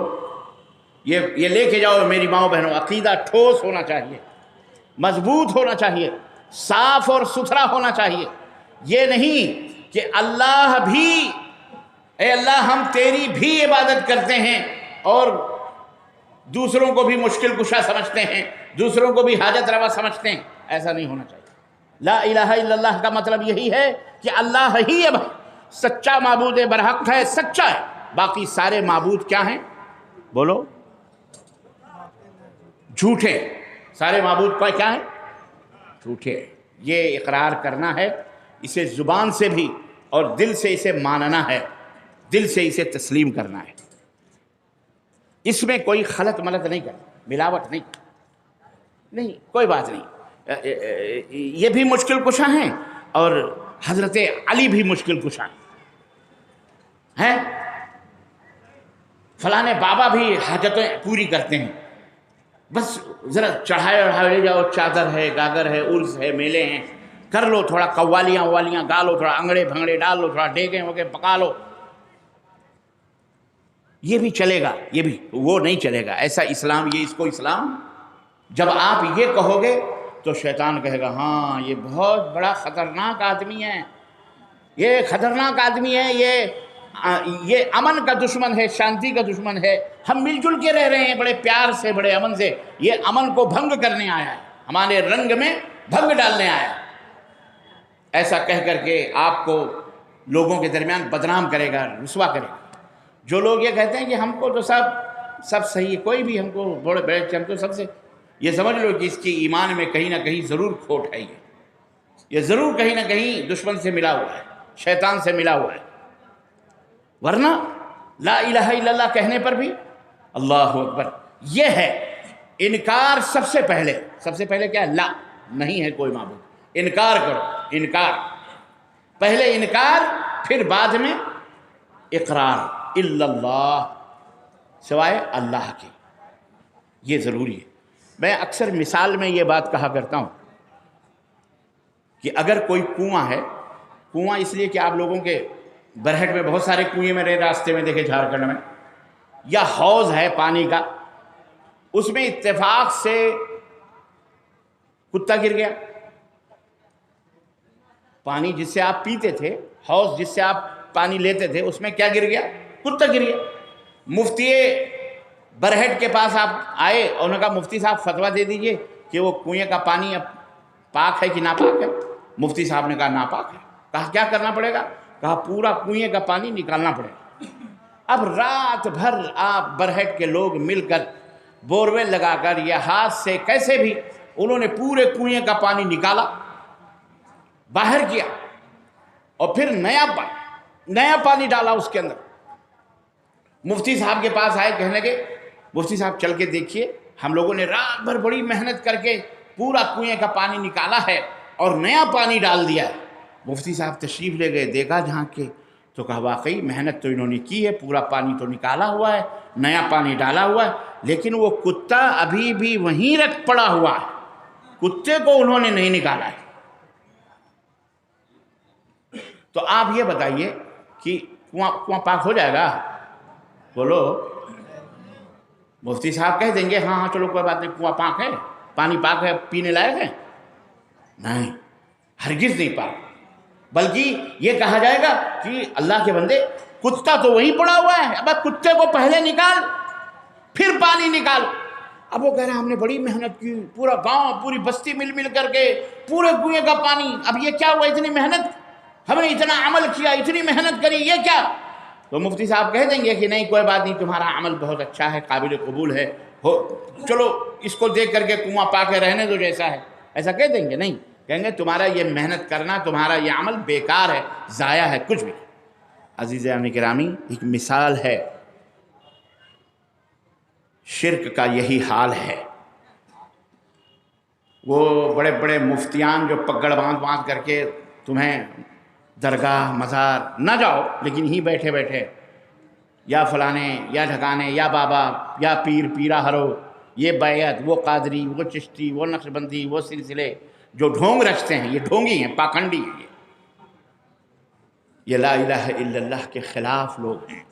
یہ لے کے جاؤ میری ماؤں بہنوں، عقیدہ ٹھوس ہونا چاہیے، مضبوط ہونا چاہیے، صاف اور ستھرا ہونا چاہیے۔ یہ نہیں کہ اللہ بھی، اے اللہ ہم تیری بھی عبادت کرتے ہیں اور دوسروں کو بھی مشکل کشا سمجھتے ہیں، دوسروں کو بھی حاجت روا سمجھتے ہیں، ایسا نہیں ہونا چاہیے۔ لا الہ الا اللہ کا مطلب یہی ہے کہ اللہ ہی سچا معبود برحق ہے، سچا ہے، باقی سارے معبود کیا ہیں؟ بولو، جھوٹے، سارے معبود کا کیا ہے؟ جھوٹے۔ یہ اقرار کرنا ہے، اسے زبان سے بھی اور دل سے اسے ماننا ہے، دل سے اسے تسلیم کرنا ہے، اس میں کوئی خلط ملط نہیں کرنا، ملاوٹ نہیں، کوئی بات نہیں۔ یہ بھی مشکل کشا ہیں اور حضرت علی بھی مشکل کشا ہیں، فلانے بابا بھی حاجتیں پوری کرتے ہیں، بس ذرا چڑھائے لے جاؤ، چادر ہے، گاگر ہے، عرس ہے، میلے ہیں، کر لو تھوڑا قوالیاں گا لو، تھوڑا انگڑے بھنگڑے ڈال لو، تھوڑا ڈیگے وگے پکا لو، یہ بھی چلے گا، یہ بھی وہ نہیں چلے گا، ایسا اسلام، یہ اس کو اسلام جب آپ یہ کہو گے تو شیطان کہے گا ہاں یہ بہت بڑا خطرناک آدمی ہے، یہ خطرناک آدمی ہے، یہ امن کا دشمن ہے، شانتی کا دشمن ہے، ہم مل جل کے رہ رہے ہیں بڑے پیار سے، بڑے امن سے، یہ امن کو بھنگ کرنے آیا ہے، ہمارے رنگ میں بھنگ ڈالنے آیا ہے، ایسا کہہ کر کے آپ کو لوگوں کے درمیان بدنام کرے گا، رسوا کرے گا۔ جو لوگ یہ کہتے ہیں کہ ہم کو تو سب صحیح ہے، کوئی بھی ہم کو بڑے ہم تو سب سے، یہ سمجھ لو کہ اس کی ایمان میں کہیں نہ کہیں ضرور کھوٹ ہے، یہ ضرور کہیں نہ کہیں دشمن سے ملا ہوا ہے، شیطان سے ملا ہوا ہے، ورنہ لا الہ الا اللہ کہنے پر بھی اللہ اکبر، یہ ہے انکار۔ سب سے پہلے کیا ہے؟ لا، نہیں ہے کوئی معبود، انکار کرو، انکار، پہلے انکار، پھر بعد میں اقرار، الا اللہ، سوائے اللہ کے، یہ ضروری ہے۔ میں اکثر مثال میں یہ بات کہا کرتا ہوں کہ اگر کوئی کنواں ہے، کنواں اس لیے کہ آپ لوگوں کے برہٹ میں بہت سارے کنویں میرے راستے میں دیکھے جھارکھنڈ میں، یا حوض ہے پانی کا، اس میں اتفاق سے کتا گر گیا، پانی جس سے آپ پیتے تھے، حوض جس سے آپ پانی لیتے تھے، اس میں کیا گر گیا؟ کتا گر گیا۔ مفتی برہٹ کے پاس آپ آئے اور انہوں نے کہا مفتی صاحب فتویٰ دے دیجئے کہ وہ کنویں کا پانی اب پاک ہے کہ ناپاک ہے؟ مفتی صاحب نے کہا ناپاک ہے. کہا کیا کرنا پڑے گا؟ کہا پورا کنویں کا پانی نکالنا پڑے گا. اب رات بھر آپ برہٹ کے لوگ مل کر بورویل لگا کر یا ہاتھ سے کیسے بھی انہوں نے پورے کنویں کا پانی نکالا، باہر کیا، اور پھر نیا پانی ڈالا اس کے اندر. مفتی صاحب کے پاس آئے، کہنے لگے مفتی صاحب چل کے دیکھیے، ہم لوگوں نے رات بھر بڑی محنت کر کے پورا کنویں کا پانی نکالا ہے اور نیا پانی ڈال دیا ہے. مفتی صاحب تشریف لے گئے، دیکھا جھانک کے تو کہا واقعی محنت تو انہوں نے کی ہے، پورا پانی تو نکالا ہوا ہے، نیا پانی ڈالا ہوا ہے، لیکن وہ کتا ابھی بھی وہیں رکھ پڑا ہوا ہے، کتے کو انہوں نے نہیں نکالا ہے. تو آپ یہ بتائیے کہ کنواں پاک ہو جائے گا؟ بولو. مفتی صاحب کہہ دیں گے ہاں ہاں چلو کوئی بات نہیں، کنواں پاک ہے، پانی پاک ہے، پینے لائق ہے؟ نہیں، ہرگز نہیں پاک. بلکہ یہ کہا جائے گا کہ اللہ کے بندے کتا تو وہیں پڑا ہوا ہے، اب کتے کو پہلے نکال پھر پانی نکال. اب وہ کہہ رہے ہیں ہم نے بڑی محنت کی، پورا گاؤں پوری بستی مل کر کے پورے کنویں کا پانی، اب یہ کیا ہوا؟ اتنی محنت ہم نے، اتنا عمل کیا، اتنی محنت کری، یہ کیا؟ تو مفتی صاحب کہہ دیں گے کہ نہیں کوئی بات نہیں، تمہارا عمل بہت اچھا ہے، قابل قبول ہے، چلو اس کو دیکھ کر کے کنواں پاک ہے، رہنے دو جیسا ہے. ایسا کہہ دیں گے؟ نہیں، کہیں گے تمہارا یہ محنت کرنا، تمہارا یہ عمل بیکار ہے، ضائع ہے، کچھ بھی. عزیزان گرامی، ایک مثال ہے، شرک کا یہی حال ہے. وہ بڑے بڑے مفتیان جو پگڑ باندھ کر کے تمہیں درگاہ مزار نہ جاؤ، لیکن ہی بیٹھے بیٹھے یا فلانے یا ڈھکانے یا بابا یا پیر پیرا ہرو، یہ بیعت، وہ قادری، وہ چشتی، وہ نقشبندی، وہ سلسلے جو ڈھونگ رکھتے ہیں، یہ ڈھونگی ہیں، پاکھنڈی ہیں. یہ لا الہ الا اللہ کے خلاف لوگ ہیں.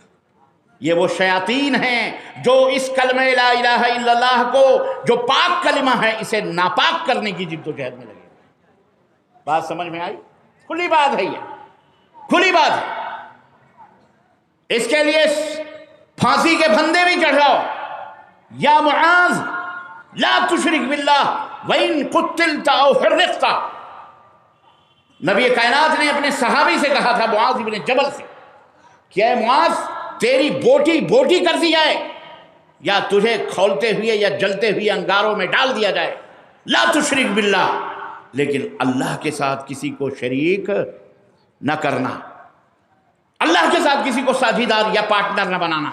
یہ وہ شیاطین ہیں جو اس کلمہ لا الہ الا اللہ کو، جو پاک کلمہ ہے، اسے ناپاک کرنے کی جد و جہد میں لگے. بات سمجھ میں آئی؟ کھلی بات ہے، یہ کھلی بات ہے. اس کے لیے پھانسی کے پھندے بھی چڑھاؤ. یا معاذ لا تشرک باللہ وَإِن قُتِّلْتَ أَوْ حُرِّقْتَ. نبی کائنات نے اپنے صحابی سے کہا تھا، معاذ بن جبل سے، کہ اے معاذ تیری بوٹی کر دی جائے، یا تجھے کھولتے ہوئے یا جلتے ہوئے انگاروں میں ڈال دیا جائے. لا تشرک باللہ، لیکن اللہ کے ساتھ کسی کو شریک نہ کرنا، اللہ کے ساتھ کسی کو ساجھیدار یا پارٹنر نہ بنانا.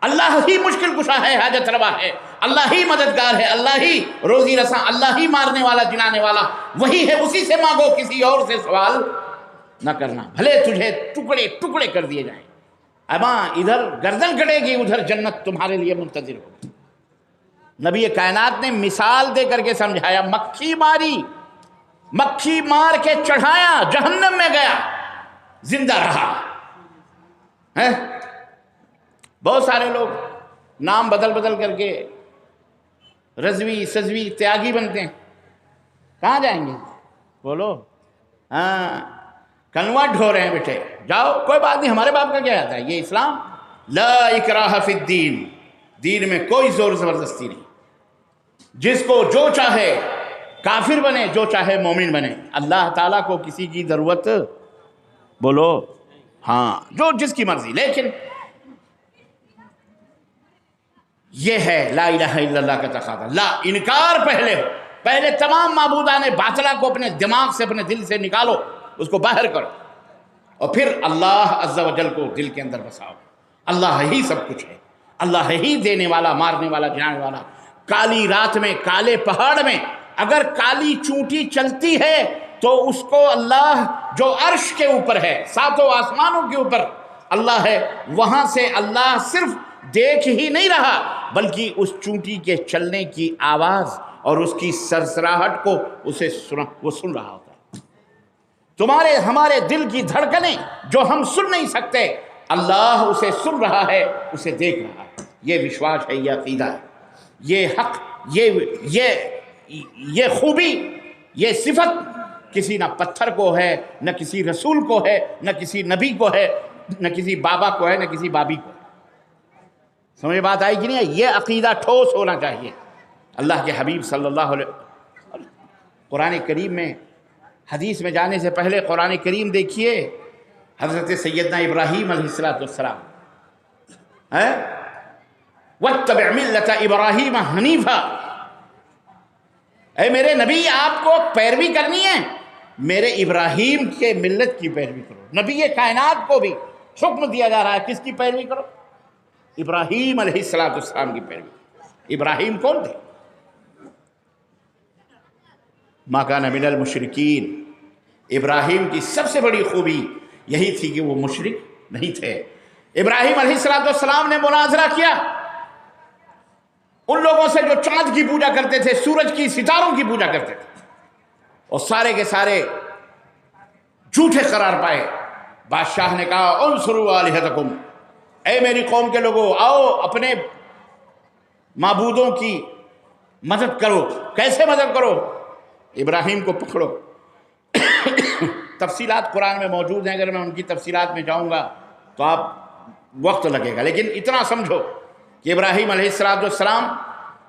اللہ ہی مشکل کشا ہے، حاجت روا ہے، اللہ ہی مددگار ہے، اللہ ہی روزی رساں، اللہ ہی مارنے والا جلانے والا وہی ہے، اسی سے مانگو، کسی اور سے سوال نہ کرنا، بھلے تجھے ٹکڑے ٹکڑے کر دیے جائیں. اباں ادھر گردن کٹے گی، ادھر جنت تمہارے لیے منتظر ہوگی. نبی کائنات نے مثال دے کر کے سمجھایا. مکھی مار کے چڑھایا، جہنم میں گیا، زندہ رہا. بہت سارے لوگ نام بدل کر کے رضوی سزوی تیاگی بنتے ہیں. کہاں جائیں گے؟ بولو. کنورٹ ہو رہے ہیں بیٹے، جاؤ، کوئی بات نہیں، ہمارے باپ کا کیا آتا ہے، یہ اسلام. لا اکراہ فی الدین، دین میں کوئی زور زبردستی نہیں. جس کو جو چاہے کافر بنے، جو چاہے مومن بنے. اللہ تعالیٰ کو کسی کی ضرورت، بولو ہاں، جو جس کی مرضی. لیکن یہ ہے لا الہ الا اللہ کا تقاضا. لا، انکار پہلے ہو، پہلے تمام معبودان باطلہ کو اپنے دماغ سے، اپنے دل سے نکالو، اس کو باہر کرو، اور پھر اللہ عز و جل کو دل کے اندر بساؤ. اللہ ہی سب کچھ ہے، اللہ ہی دینے والا، مارنے والا، جلانے والا. کالی رات میں، کالے پہاڑ میں اگر کالی چونٹی چلتی ہے تو اس کو اللہ جو عرش کے اوپر ہے، ساتوں آسمانوں کے اوپر اللہ ہے، وہاں سے اللہ صرف دیکھ ہی نہیں رہا، بلکہ اس چونٹی کے چلنے کی آواز اور اس کی سرسراہٹ کو وہ سن رہا ہوتا ہے. تمہارے ہمارے دل کی دھڑکنیں جو ہم سن نہیں سکتے، اللہ اسے سن رہا ہے، اسے دیکھ رہا ہے. یہ وشواس ہے، یہ عقیدہ ہے، یہ حق، یہ خوبی، یہ صفت کسی نہ پتھر کو ہے، نہ کسی رسول کو ہے، نہ کسی نبی کو ہے، نہ کسی بابا کو ہے، نہ کسی بابی کو ہے. سمجھ بات آئی کہ نہیں؟ یہ عقیدہ ٹھوس ہونا چاہیے. اللہ کے حبیب صلی اللہ علیہ وسلم قرآن کریم میں حدیث میں جانے سے پہلے قرآن کریم دیکھیے، حضرت سیدنا ابراہیم علیہ السلام وَاتَّبِعْ مِلَّةَ إِبْرَاهِيمَ حَنِيفًا، اے میرے نبی آپ کو پیروی کرنی ہے، میرے ابراہیم کے ملت کی پیروی کرو۔ نبی کائنات کو بھی حکم دیا جا رہا ہے کس کی پیروی کرو؟ ابراہیم علیہ السلام کی پیروی۔ ابراہیم کون تھے؟ ما کان من المشرکین۔ ابراہیم کی سب سے بڑی خوبی یہی تھی کہ وہ مشرک نہیں تھے۔ ابراہیم علیہ السلام نے مناظرہ کیا ان لوگوں سے جو چاند کی پوجا کرتے تھے، سورج کی، ستاروں کی پوجا کرتے تھے، اور سارے کے سارے جھوٹے قرار پائے۔ بادشاہ نے کہا انصروا آلہتکم، اے میری قوم کے لوگوں آؤ اپنے معبودوں کی مدد کرو۔ کیسے مدد کرو؟ ابراہیم کو پکڑو۔ تفصیلات قرآن میں موجود ہیں، اگر میں ان کی تفصیلات میں جاؤں گا تو آپ وقت لگے گا، لیکن اتنا سمجھو کہ ابراہیم علیہ السلام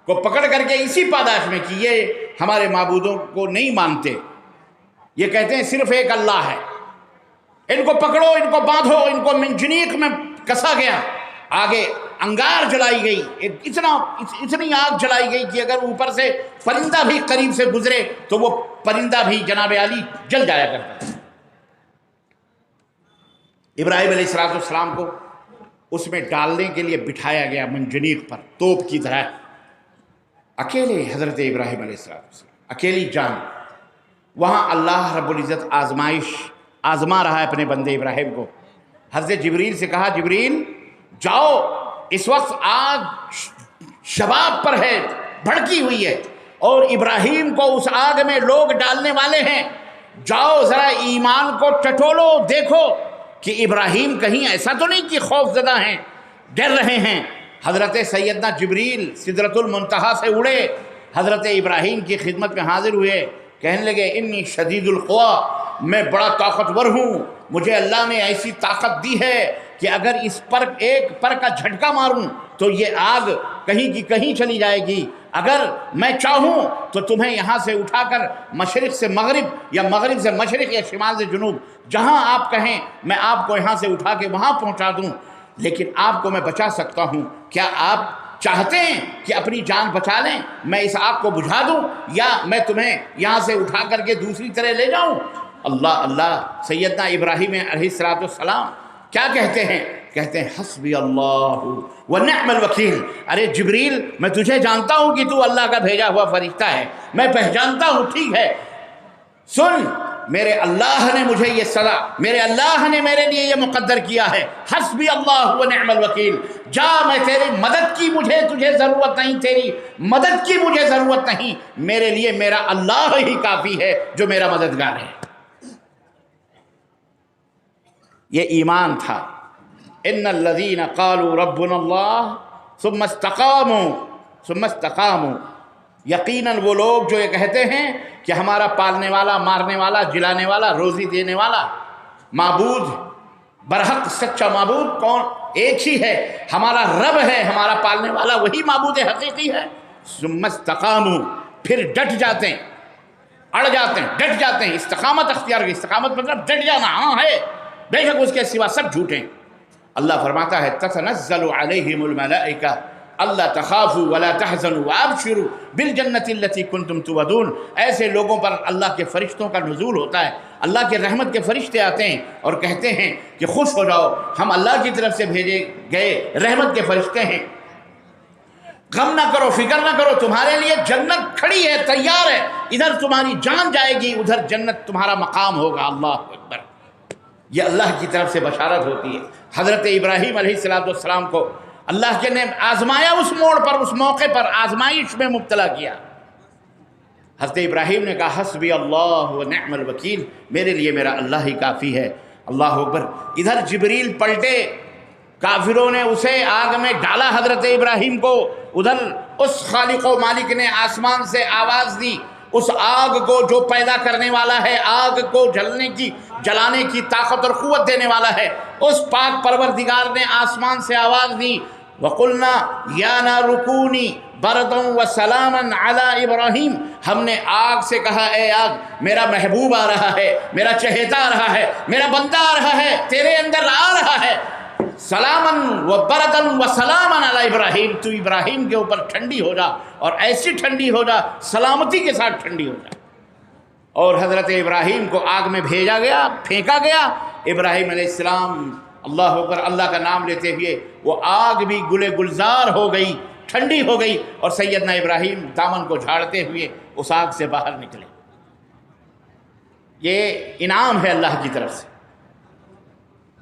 کو پکڑ کر کے اسی پاداش میں کہ یہ ہمارے معبودوں کو نہیں مانتے، یہ کہتے ہیں صرف ایک اللہ ہے، ان کو پکڑو، ان کو باندھو، ان کو منجنیق میں کسا گیا، آگے انگار جلائی گئی، اتنی آگ جلائی گئی کہ اگر اوپر سے پرندہ بھی قریب سے گزرے تو وہ پرندہ بھی جناب علی جل جایا کرتا ہے۔ ابراہیم علیہ السلام کو اس میں ڈالنے کے لیے بٹھایا گیا منجنیق پر، توپ کی طرح، اکیلے حضرت ابراہیم علیہ السلام، اکیلی جان۔ وہاں اللہ رب العزت آزما رہا ہے اپنے بندے ابراہیم کو۔ حضرت جبریل سے کہا جبریل جاؤ، اس وقت آگ شباب پر ہے، بھڑکی ہوئی ہے، اور ابراہیم کو اس آگ میں لوگ ڈالنے والے ہیں، جاؤ ذرا ایمان کو ٹٹولو، دیکھو کہ ابراہیم کہیں ایسا تو نہیں کہ خوف زدہ ہیں، ڈر رہے ہیں۔ حضرت سیدنا جبریل سدرۃ المنتہا سے اڑے، حضرت ابراہیم کی خدمت میں حاضر ہوئے، کہنے لگے انی شدید القویٰ، میں بڑا طاقتور ہوں، مجھے اللہ نے ایسی طاقت دی ہے کہ اگر اس پر ایک پر کا جھٹکا ماروں تو یہ آگ کہیں کی کہیں چلی جائے گی، اگر میں چاہوں تو تمہیں یہاں سے اٹھا کر مشرق سے مغرب یا مغرب سے مشرق یا شمال سے جنوب، جہاں آپ کہیں میں آپ کو یہاں سے اٹھا کے وہاں پہنچا دوں، لیکن آپ کو میں بچا سکتا ہوں۔ کیا آپ چاہتے ہیں کہ اپنی جان بچا لیں، میں اس آگ کو بجھا دوں، یا میں تمہیں یہاں سے اٹھا کر کے دوسری طرح لے جاؤں؟ اللہ سیدنا ابراہیم علیہ السلام کیا کہتے ہیں؟ کہتے ہیں حسبی اللہ ونعم الوکیل۔ ارے جبریل میں تجھے جانتا ہوں کہ تو اللہ کا بھیجا ہوا فرشتہ ہے، میں پہچانتا ہوں، ٹھیک ہے، سن، میرے اللہ نے مجھے یہ سزا، میرے اللہ نے میرے لیے یہ مقدر کیا ہے، حسبی اللہ ونعم الوکیل، جا، میں تیری مدد کی تجھے ضرورت نہیں، تیری مدد کی مجھے ضرورت نہیں، میرے لیے میرا اللہ ہی کافی ہے جو میرا مددگار ہے۔ یہ ایمان تھا۔ ان الذین قالوا ربنا اللہ ثم استقاموا، یقیناً وہ لوگ جو یہ کہتے ہیں کہ ہمارا پالنے والا، مارنے والا، جلانے والا، روزی دینے والا معبود، برحق سچا معبود کون؟ ایک ہی ہے، ہمارا رب ہے، ہمارا پالنے والا وہی معبود حقیقی ہے۔ ثم استقاموا، پھر ڈٹ جاتے ہیں، اڑ جاتے ہیں، ڈٹ جاتے ہیں، استقامت اختیار کی۔ استقامت مطلب ڈٹ جانا، ہاں ہے، بے شک اس کے سوا سب جھوٹے ہیں۔ اللہ فرماتا ہے تتنزل علیہم الملائکہ اللہ تخافوا ولا تحزنوا وابشروا بالجنۃ التي كنتم توعدون۔ ایسے لوگوں پر اللہ کے فرشتوں کا نزول ہوتا ہے، اللہ کے رحمت کے فرشتے آتے ہیں اور کہتے ہیں کہ خوش ہو جاؤ، ہم اللہ کی طرف سے بھیجے گئے رحمت کے فرشتے ہیں، غم نہ کرو، فکر نہ کرو، تمہارے لیے جنت کھڑی ہے، تیار ہے، ادھر تمہاری جان جائے گی، ادھر جنت تمہارا مقام ہوگا۔ اللہ اکبر، یہ اللہ کی طرف سے بشارت ہوتی ہے۔ حضرت ابراہیم علیہ السلام کو اللہ کے نے آزمایا، اس موڑ پر، اس موقع پر آزمائش میں مبتلا کیا۔ حضرت ابراہیم نے کہا حسبی اللہ ونعم الوکیل، میرے لیے میرا اللہ ہی کافی ہے۔ اللہ اکبر۔ ادھر جبریل پلٹے، کافروں نے اسے آگ میں ڈالا حضرت ابراہیم کو، ادھر اس خالق و مالک نے آسمان سے آواز دی، اس آگ کو جو پیدا کرنے والا ہے، آگ کو جلانے کی طاقت اور قوت دینے والا ہے، اس پاک پروردگار نے آسمان سے آواز دی وَقُلْنَا يَا نَارُ كُونِي بردن و سلامن علی ابراہیم، ہم نے آگ سے کہا اے آگ میرا محبوب آ رہا ہے، میرا چہیتا آ رہا ہے، میرا بندہ آ رہا ہے، تیرے اندر آ رہا ہے، سلامن و بردن و سلامن علی ابراہیم، تو ابراہیم کے اوپر ٹھنڈی ہو جا، اور ایسی ٹھنڈی ہو جا سلامتی کے ساتھ ٹھنڈی ہو جا۔ اور حضرت ابراہیم کو آگ میں بھیجا گیا، پھینکا گیا۔ ابراہیم علیہ السلام اللہ اکبر اللہ کا نام لیتے ہوئے وہ آگ بھی گلے گلزار ہو گئی، ٹھنڈی ہو گئی، اور سیدنا ابراہیم دامن کو جھاڑتے ہوئے اس آگ سے باہر نکلے۔ یہ انعام ہے اللہ کی طرف سے،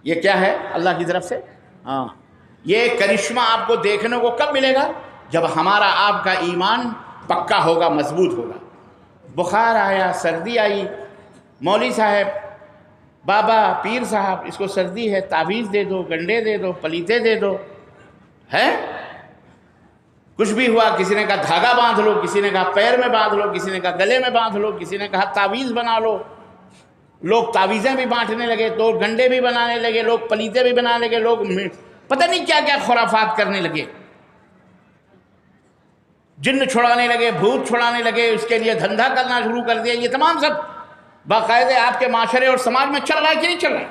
یہ کیا ہے اللہ کی طرف سے؟ ہاں، یہ کرشمہ آپ کو دیکھنے کو کب ملے گا؟ جب ہمارا آپ کا ایمان پکا ہوگا، مضبوط ہوگا۔ بخار آیا، سردی آئی، مولوی صاحب، بابا، پیر صاحب، اس کو سردی ہے، تعویذ دے دو، گنڈے دے دو، پلیتے دے دو، ہے کچھ بھی ہوا، کسی نے کہا دھاگا باندھ لو، کسی نے کہا پیر میں باندھ لو، کسی نے کہا گلے میں باندھ لو، کسی نے کہا تعویذ بنا لو۔ لوگ تعویذیں بھی بانٹنے لگے، تو گنڈے بھی بنانے لگے، لوگ پلیتے بھی بنانے لگے، لوگ پتہ نہیں کیا کیا خرافات کرنے لگے، جن چھڑانے لگے، بھوت چھڑانے لگے، اس کے لیے دھندا کرنا شروع کر دیا۔ یہ تمام سب باقاعدہ آپ کے معاشرے اور سماج میں چل رہا ہے کہ نہیں چل رہا ہے؟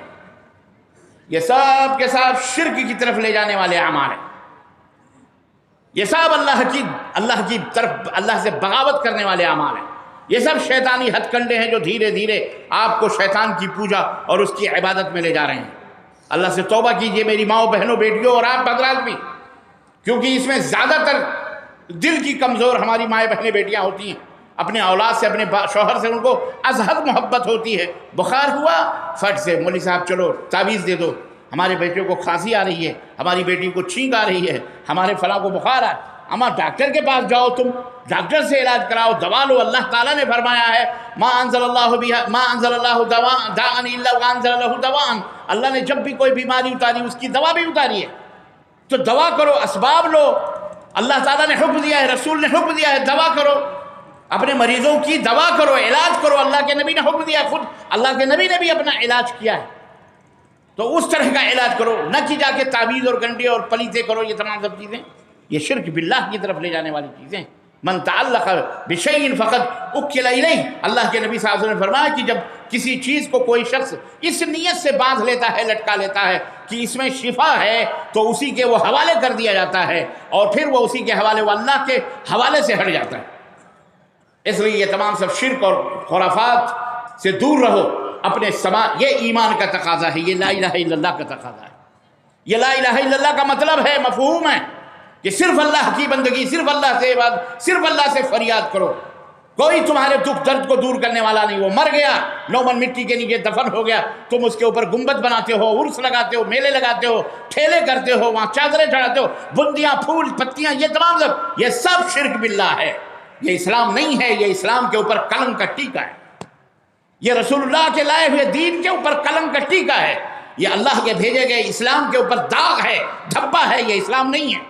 یہ سب کے ساتھ شرک کی طرف لے جانے والے اعمال ہیں، یہ سب اللہ کی طرف اللہ سے بغاوت کرنے والے اعمال ہیں، یہ سب شیطانی ہتھ کنڈے ہیں جو دھیرے دھیرے آپ کو شیطان کی پوجا اور اس کی عبادت میں لے جا رہے ہیں۔ اللہ سے توبہ کیجئے میری ماؤں، بہنوں، بیٹیوں، اور آپ حضرات بھی، کیونکہ اس میں زیادہ تر دل کی کمزور ہماری مائیں، بہنیں، بیٹیاں ہوتی ہیں، اپنے اولاد سے، اپنے شوہر سے ان کو از حد محبت ہوتی ہے۔ بخار ہوا، فٹ سے مولوی صاحب چلو تعویذ دے دو، ہمارے بیٹے کو کھانسی آ رہی ہے، ہماری بیٹی کو چھینک آ رہی ہے، ہمارے فلاں کو بخار آ، اما ڈاکٹر کے پاس جاؤ، تم ڈاکٹر سے علاج کراؤ، دوا لو۔ اللہ تعالیٰ نے فرمایا ہے ما انزل اللہ داء الا وانزل له دواء، اللہ نے جب بھی کوئی بیماری اتاری اس کی دوا بھی اتاری ہے، تو دوا کرو، اسباب لو۔ اللہ تعالیٰ نے حکم دیا ہے، رسول نے حکم دیا ہے، دوا کرو، اپنے مریضوں کی دوا کرو، علاج کرو۔ اللہ کے نبی نے حکم دیا، خود اللہ کے نبی نے بھی اپنا علاج کیا ہے، تو اس طرح کا علاج کرو، نہ کہ جا کے تعویذ اور گنڈے اور پلیتے کرو۔ یہ تمام سب چیزیں یہ شرک باللہ کی طرف لے جانے والی چیزیں۔ من تعلق بشیء فقد اکل الیہ، اللہ کے نبی صلی اللہ علیہ وسلم نے فرمایا کہ جب کسی چیز کو کوئی شخص اس نیت سے باندھ لیتا ہے، لٹکا لیتا ہے کہ اس میں شفا ہے، تو اسی کے وہ حوالے کر دیا جاتا ہے، اور پھر وہ اسی کے حوالے، وہ اللہ کے حوالے سے ہٹ جاتا ہے۔ اس لیے یہ تمام سب شرک اور خرافات سے دور رہو اپنے سماج۔ یہ ایمان کا تقاضا ہے، یہ لا الہ الا اللہ کا تقاضا ہے۔ یہ لا الہ الا اللہ کا مطلب ہے، مفہوم ہے کہ صرف اللہ کی بندگی، صرف اللہ سے عبادت، صرف اللہ سے فریاد کرو۔ کوئی تمہارے دکھ درد کو دور کرنے والا نہیں، وہ مر گیا، 9 من مٹی کے نیچے دفن ہو گیا، تم اس کے اوپر گنبد بناتے ہو، عرس لگاتے ہو، میلے لگاتے ہو، ٹھیلے کرتے ہو، وہاں چادریں چڑھاتے ہو، بندیاں، پھول، پتیاں، یہ تمام سب، یہ سب شرک باللہ ہے۔ یہ اسلام نہیں ہے، یہ اسلام کے اوپر کلنک کا ٹیکہ ہے، یہ رسول اللہ کے لائے ہوئے دین کے اوپر کلنک کا ٹیکہ ہے، یہ اللہ کے بھیجے گئے اسلام کے اوپر داغ ہے، دھبا ہے، یہ اسلام نہیں ہے۔